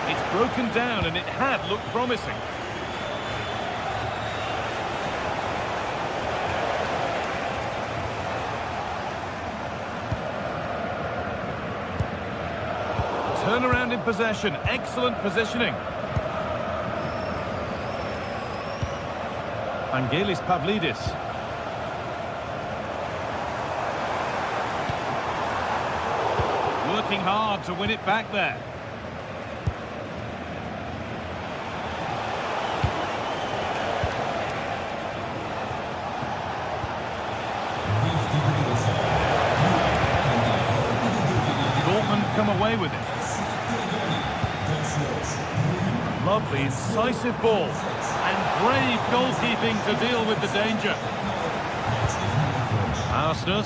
It's broken down and it had looked promising. Turnaround in possession. Excellent positioning. Vangelis Pavlidis. Working hard to win it back there. Dortmund come away with it. Lovely, incisive ball. And brave goalkeeping to deal with the danger. Arsenal.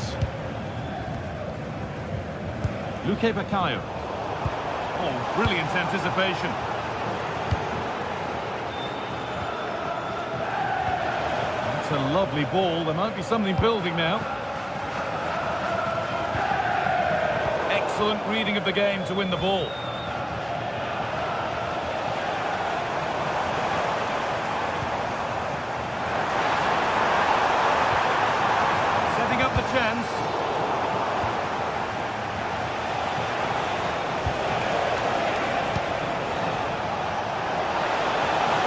Luque Baccaio. Oh, brilliant anticipation. That's a lovely ball. There might be something building now. Excellent reading of the game to win the ball. Setting up the chance.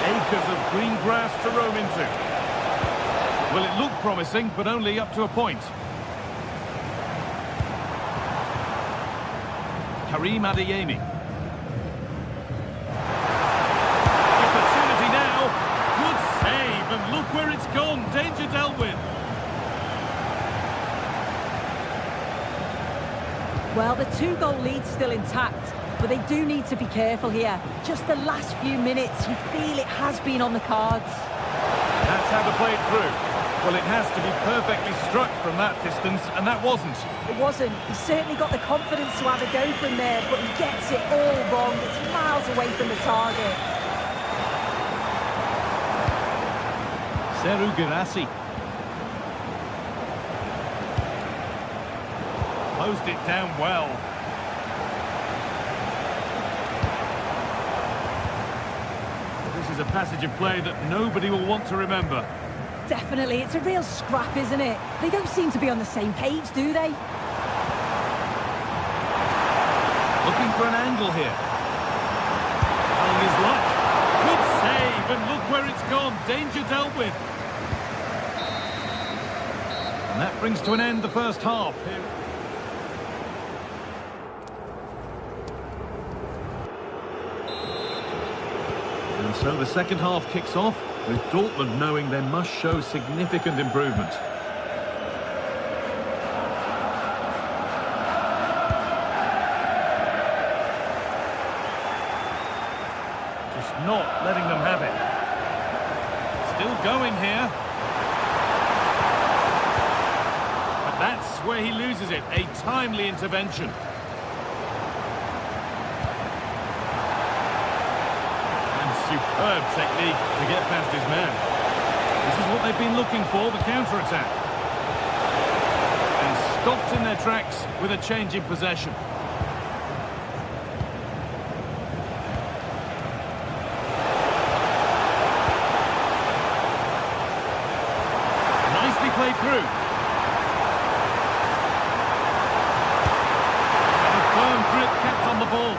Acres of green grass to roam into. Well, it looked promising, but only up to a point. Karim Adeyemi. Opportunity now. Good save, and look where it's gone. Danger dealt with. Well, the 2-goal lead's still intact, but they do need to be careful here. Just the last few minutes, you feel it has been on the cards. That's how to play it through. Well, it has to be perfectly struck from that distance, and that wasn't. It wasn't. He's certainly got the confidence to have a go from there, but he gets it all wrong. It's miles away from the target. Seru Girassi. Closed it down well. This is a passage of play that nobody will want to remember. Definitely, it's a real scrap, isn't it? They don't seem to be on the same page, do they? Looking for an angle here. Trying his luck. Good save, and look where it's gone. Danger dealt with. And that brings to an end the first half. Here. So the second half kicks off with Dortmund knowing they must show significant improvement. Just not letting them have it. Still going here. But that's where he loses it. A timely intervention. Superb technique to get past his man. This is what they've been looking for, the counter-attack. And stopped in their tracks with a change in possession. Nicely played through. And a firm grip kept on the ball.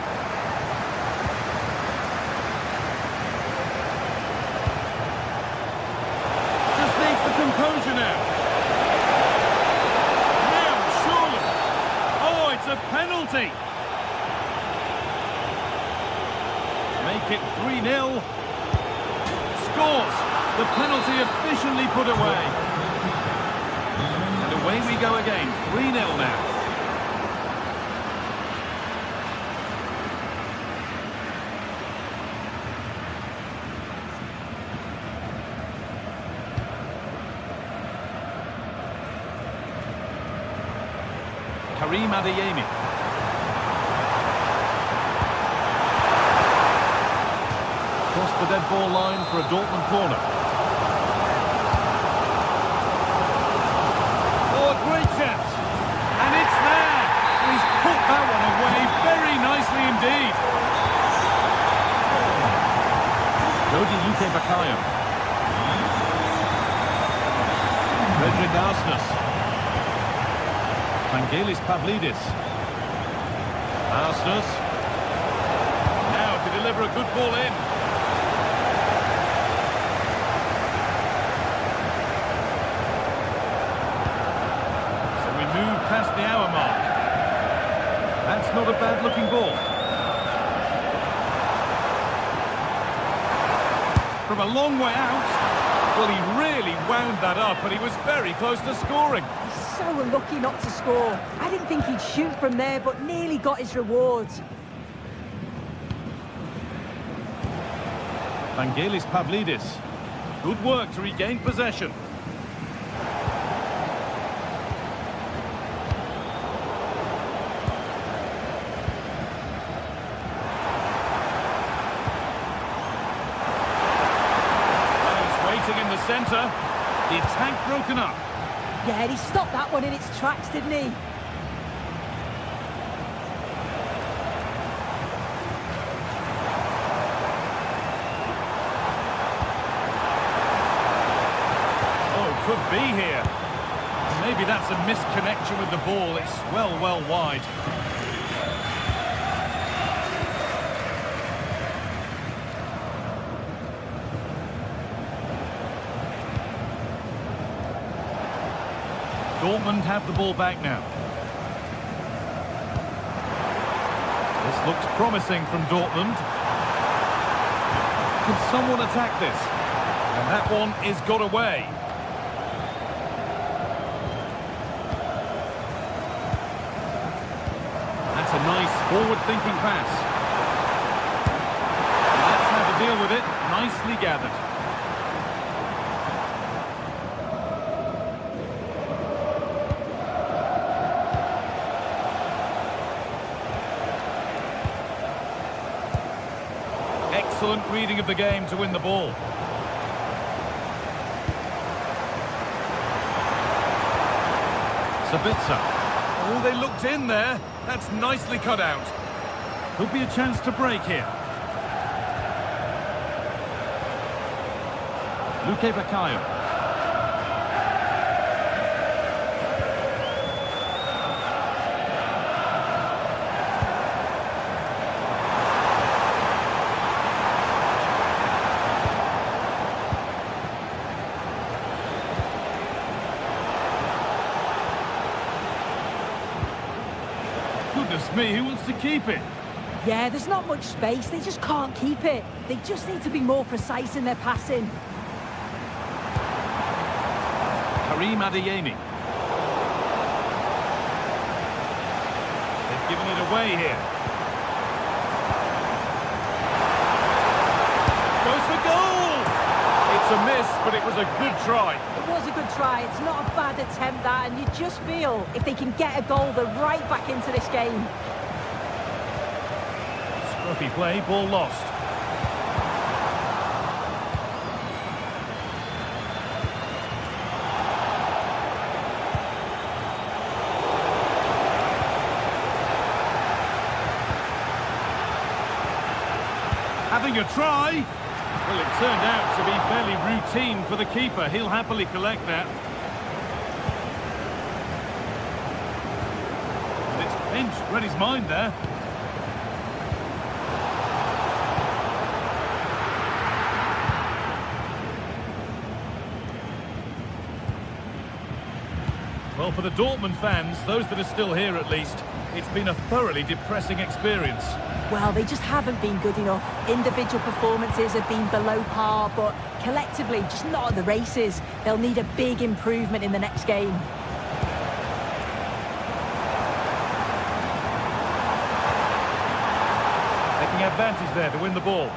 Composure now. Now, surely. Oh, it's a penalty. Make it 3-0. Scores. The penalty efficiently put away. And away we go again. 3-0 now. Karim Adeyemi. Across the dead ball line for a Dortmund corner. Oh, a great chance. And it's there. He's put that one away very nicely indeed. Jody Luque Bakayo. Frederick Arsnes. Vangelis Pavlidis. Arsnes. Now to deliver a good ball in. So we move past the hour mark. That's not a bad looking ball. From a long way out. Well, he really wound that up, but he was very close to scoring. So unlucky not to score. I didn't think he'd shoot from there, but nearly got his rewards. Vangelis Pavlidis. Good work to regain possession. Waiting in the centre. The attack broken up. Yeah, he stopped that one in its tracks, didn't he? Oh, could be here. Maybe that's a misconnection with the ball. It's well wide. Dortmund have the ball back now. This looks promising from Dortmund. Can someone attack this? And that one is got away. That's a nice forward-thinking pass. That's how to deal with it. Nicely gathered. Excellent reading of the game to win the ball. Sabitzer. Oh, they looked in there. That's nicely cut out. Could be a chance to break here. Luque Bakayo. Goodness me, who wants to keep it? Yeah, there's not much space. They just can't keep it. They just need to be more precise in their passing. Karim Adeyemi. They've given it away here. Goes for goal! It's a miss, but it was a good try. It was a good try. It's not a bad attempt, that, and you just feel if they can get a goal, they're right back into this game. Scruffy play, ball lost. Having a try. Well, it turned out to be fairly routine for the keeper. He'll happily collect that. And it's pinched, read his mind there. Well, for the Dortmund fans, those that are still here at least, it's been a thoroughly depressing experience. Well, they just haven't been good enough. Individual performances have been below par, but collectively, just not at the races. They'll need a big improvement in the next game. Taking advantage there to win the ball.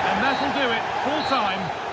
And that'll do it, full time.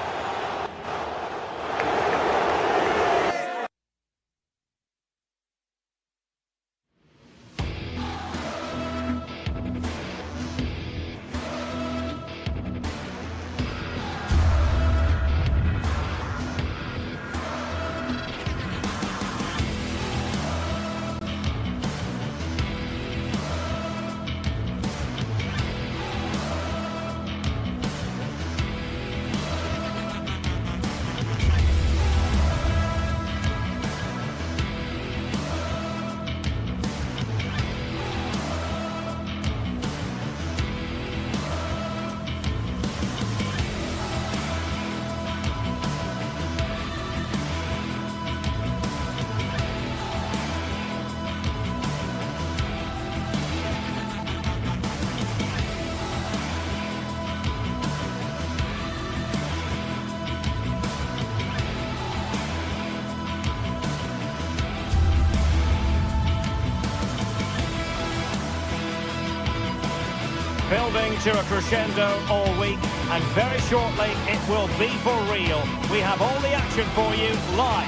Building to a crescendo all week, and very shortly it will be for real. We have all the action for you live.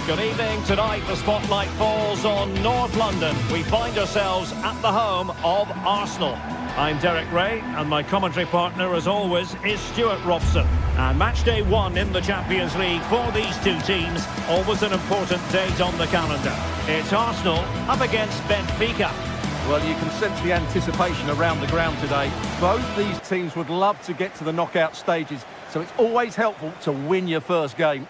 Good evening. Tonight the spotlight falls on North London. We find ourselves at the home of Arsenal. I'm Derek Ray, and my commentary partner, as always, is Stuart Robson. And match day 1 in the Champions League for these two teams, always an important date on the calendar. It's Arsenal up against Benfica. Well, you can sense the anticipation around the ground today. Both these teams would love to get to the knockout stages, so it's always helpful to win your first game.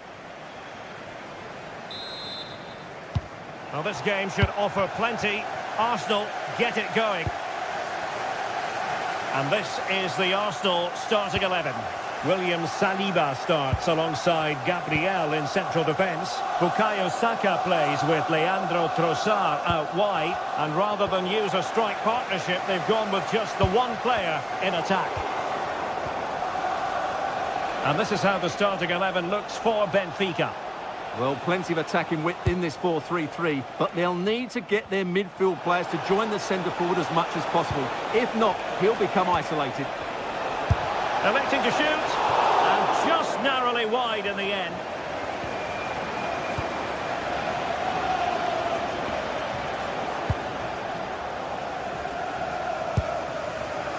Well, this game should offer plenty. Arsenal get it going. And this is the Arsenal starting 11. William Saliba starts alongside Gabriel in central defence. Bukayo Saka plays with Leandro Trossard out wide. And rather than use a strike partnership, they've gone with just the one player in attack. And this is how the starting 11 looks for Benfica. Well, plenty of attacking width in this 4-3-3, but they'll need to get their midfield players to join the centre forward as much as possible. If not, he'll become isolated. Electing to shoot, and just narrowly wide in the end.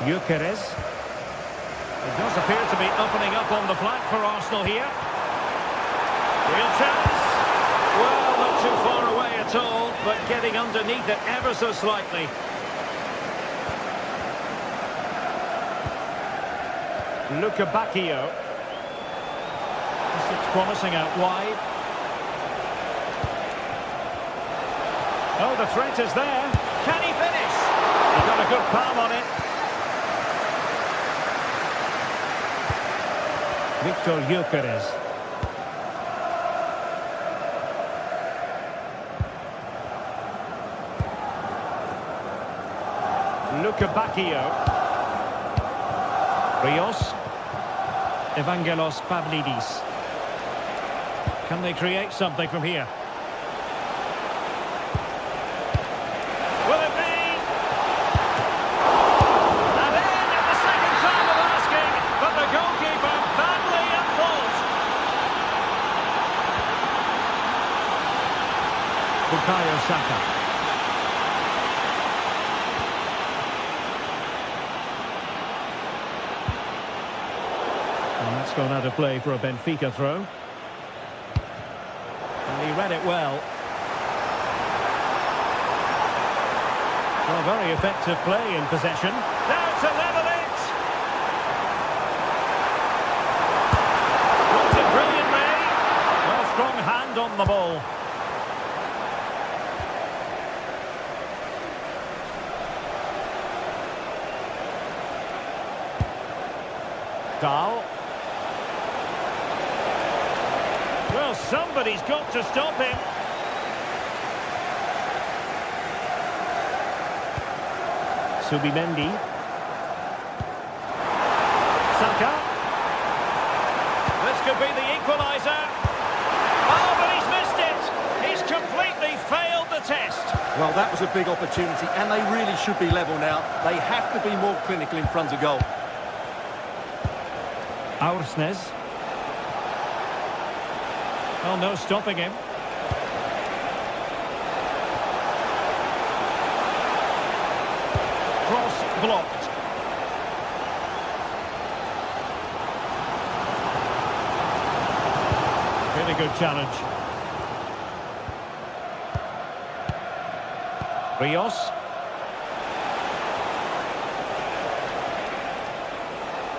Gyökeres. It does appear to be opening up on the flank for Arsenal here. Real chance. Well, not too far away at all, but getting underneath it ever so slightly. Luca Bacchio. This looks promising out wide. Oh, the threat is there. Can he finish? He got a good palm on it. Victor Gyökeres. Luka Bacchio. Rios. Evangelos Pavlidis. Can they create something from here? Will it be? And in at the second time of asking, but the goalkeeper badly at fault. Bukayo Saka. And that's gone out of play for a Benfica throw. And he read it well. Well, very effective play in possession. Now to level it! Got it brilliantly. Well, strong hand on the ball. Dahl. Well, somebody's got to stop him. Subimendi. Saka. This could be the equaliser. Oh, but he's missed it. He's completely failed the test. Well, that was a big opportunity, and they really should be level now. They have to be more clinical in front of goal. Aursnes. Oh, no stopping him. Cross blocked. Really good challenge. Rios.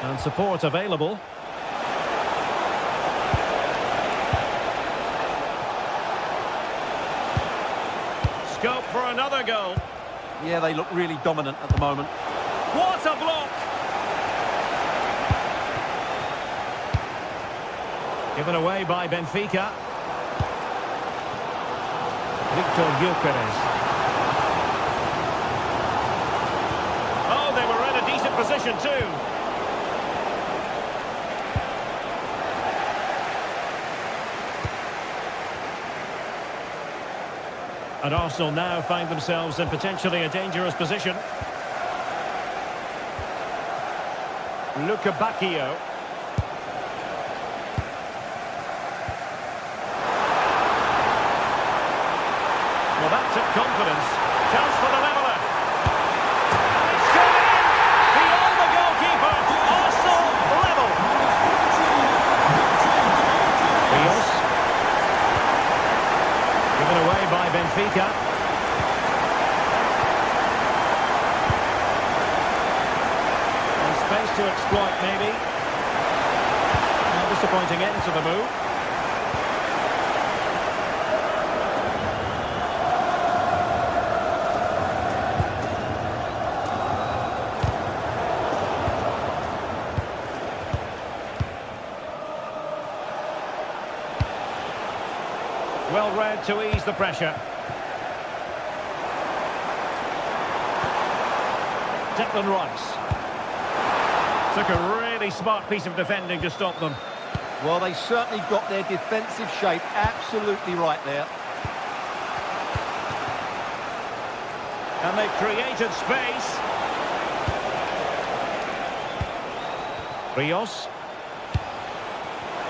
And support available. Scope for another goal. Yeah, they look really dominant at the moment. What a block! Given away by Benfica. Victor Gyökeres. Oh, they were in a decent position too. And Arsenal now find themselves in potentially a dangerous position. Luka Bacchio. Well, that took confidence. Chance for the leveller. And it's still in! Beyond the goalkeeper. Arsenal level. Rios. Given away by Benfica. And space to exploit, maybe. A disappointing end to the move. Well read to ease the pressure. Declan Rice. Took a really smart piece of defending to stop them. Well, they certainly got their defensive shape absolutely right there. And they've created space. Rios.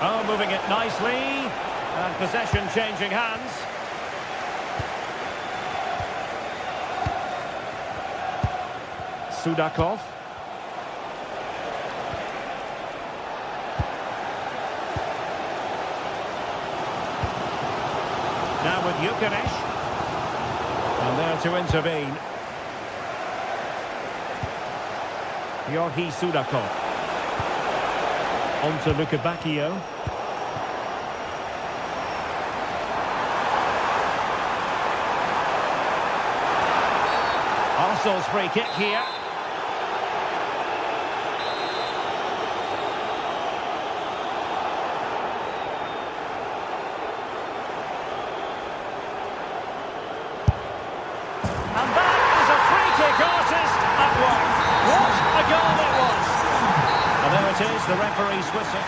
Oh, moving it nicely. And possession changing hands. Sudakov. Now with Gyökeres. And there to intervene. Georgi Sudakov. On to Luka Bacchio. Arsenal's free kick here. it is, the referee's whistle.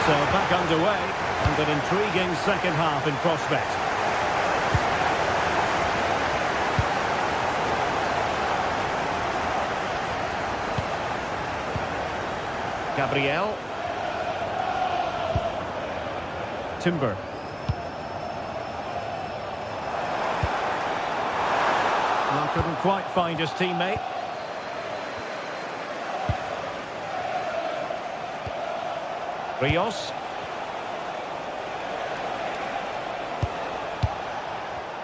So back underway, and an intriguing second half in prospect. Gabriel. Timber. Well, couldn't quite find his teammate. Rios.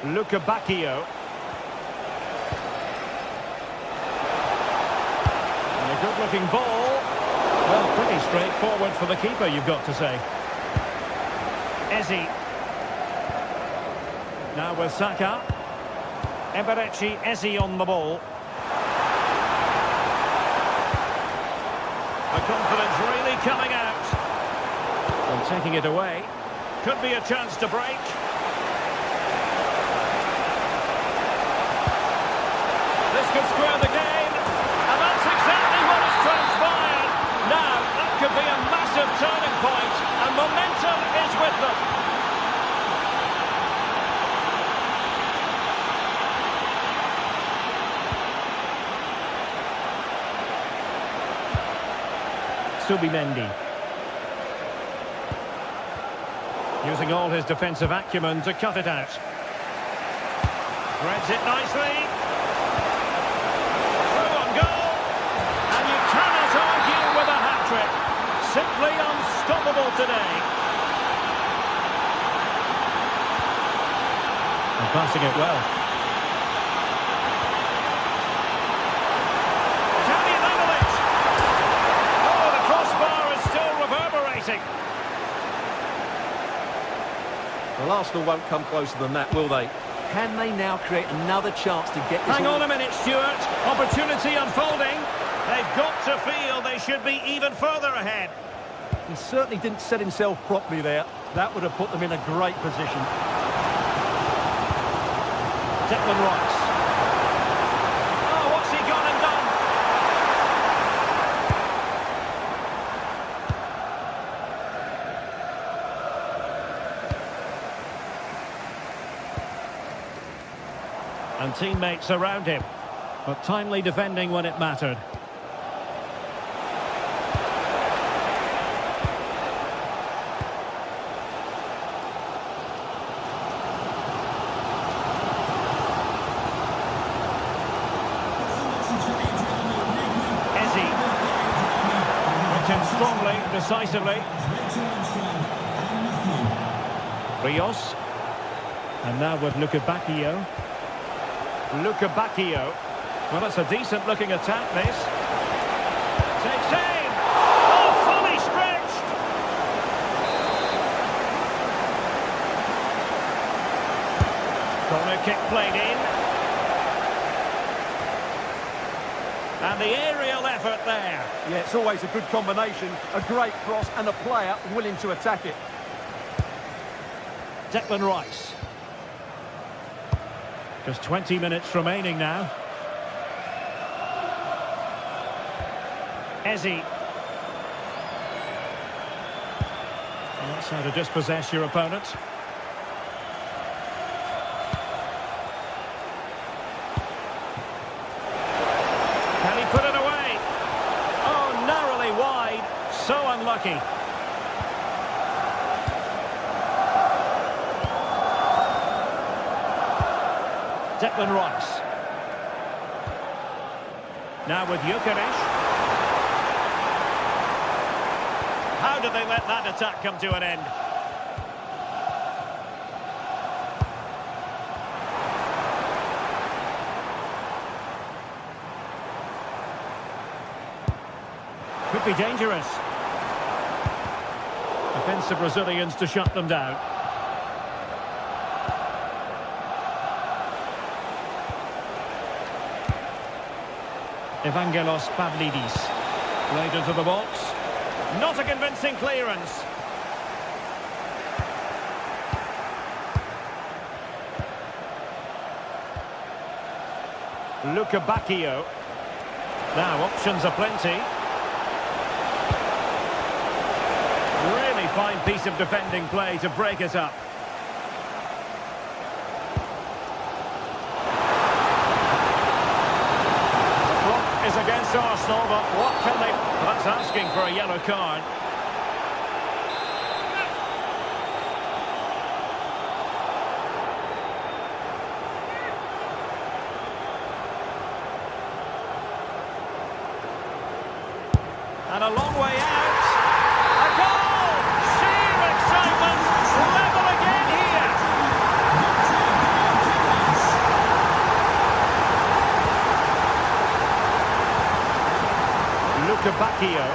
Luca Bacchio. And a good-looking ball. Well, pretty straightforward for the keeper, you've got to say. Eze. Now with Saka. Eberechi Eze on the ball. The confidence really coming out. And taking it away. Could be a chance to break. This could square the game. And that's exactly what has transpired. Now, that could be a massive turning point. And momentum is with them. Subimendi. Using all his defensive acumen to cut it out. Threads it nicely. Through on goal. And you cannot argue with a hat-trick. Simply unstoppable today. And passing it well. Can he level it? Oh, the crossbar is still reverberating. Well, Arsenal won't come closer than that, will they? Can they now create another chance to get this? Hang on a minute, Stuart. Opportunity unfolding. They've got to feel they should be even further ahead. He certainly didn't set himself properly there. That would have put them in a great position. Declan Rice. Oh, what's he gone and done? And teammates around him, but timely defending when it mattered. Eze. Went in strongly, decisively. Rios. And now with Luca Bacchio. Luca Bacchio. Well, that's a decent-looking attack, this. Takes aim! Oh, fully stretched! Corner kick played in. And the aerial effort there. Yeah, it's always a good combination. A great cross and a player willing to attack it. Declan Rice. Just 20 minutes remaining now. Eze. And that's how to dispossess your opponent. Can he put it away? Oh, narrowly wide. So unlucky. Declan Rice. Now with Gyökeres. How did they let that attack come to an end? Could be dangerous. Defensive Brazilians to shut them down. Evangelos Pavlidis. Played into the box. Not a convincing clearance. Luca Bacchio. Now, options are plenty. Really fine piece of defending play to break it up. The clock is against Arsenal, but what can they... That's asking for a yellow card. And a long way out. A goal! Sheer excitement! Level again here! Luca Bacchio.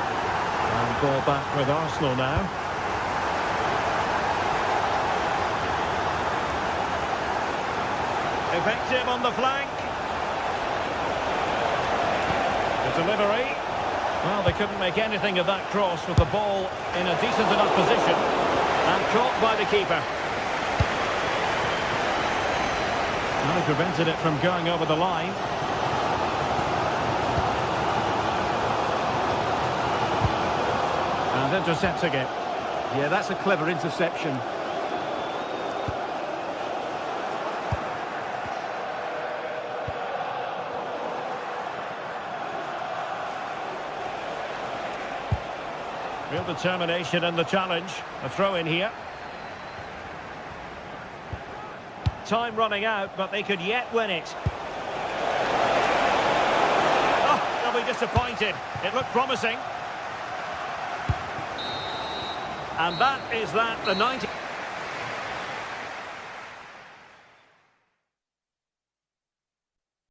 And ball back with Arsenal now. Effective on the flank. The delivery. Well, they couldn't make anything of that cross with the ball in a decent enough position. And caught by the keeper. Well, he prevented it from going over the line. And intercepting it. Yeah, that's a clever interception. Real determination in the challenge. A throw in here. Time running out, but they could yet win it. Oh, they'll be disappointed. It looked promising. And that is that, the 90...